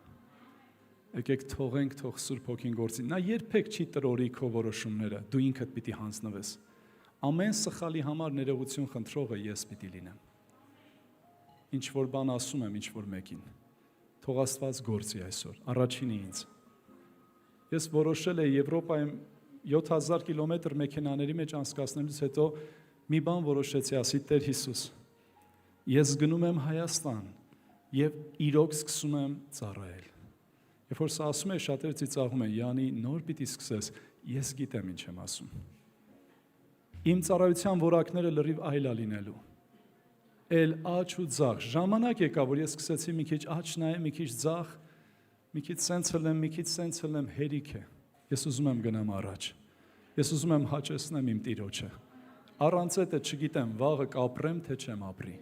եկեք թողենք, թող Սուրբ Հոգին գործի, նա երբեք չի տրորի քո որոշումները, դու ինքդ պիտի հանձնվես, ամեն սխալի համար ներողություն խնդրողը ես պիտի լինեմ, ինչ որ բան ասում եմ, ինչ որ մեկին, թող Աստված գործի այսօր, առաջինը ինձ։ Ես որոշել եմ Եվրոպայում 7000 կիլոմետր մեքենաների մեջ անցկացնելուց հետո մի բան որոշեցի, ասի Տեր Հիսուս, ես գնում եմ Հայաստան եւ իրոք սկսում եմ ծառայել։ Երբ որ սա ասում է, շատերը ծիծաղում են, Յանի, նոր պիտի սկսես, ես գիտեմ ինչ եմ ասում։ Իմ ծառայության որակները լրիվ այլ է լինելու։ Էլ աչ ու ձախ, ժամանակ եկա, որ ես սկսեցի մի քիչ աչ նայեմ, մի քիչ ձախ, մի քիչ սենց հլեմ, մի քիչ սենց հլեմ, հերիք է։ Ես ուզում եմ գնամ առաջ։ Ես ուզում եմ հաճեսնեմ իմ Տիրոջը։ Առանց էդը չգիտեմ, վաղը կապրեմ, թե չեմ ապրի։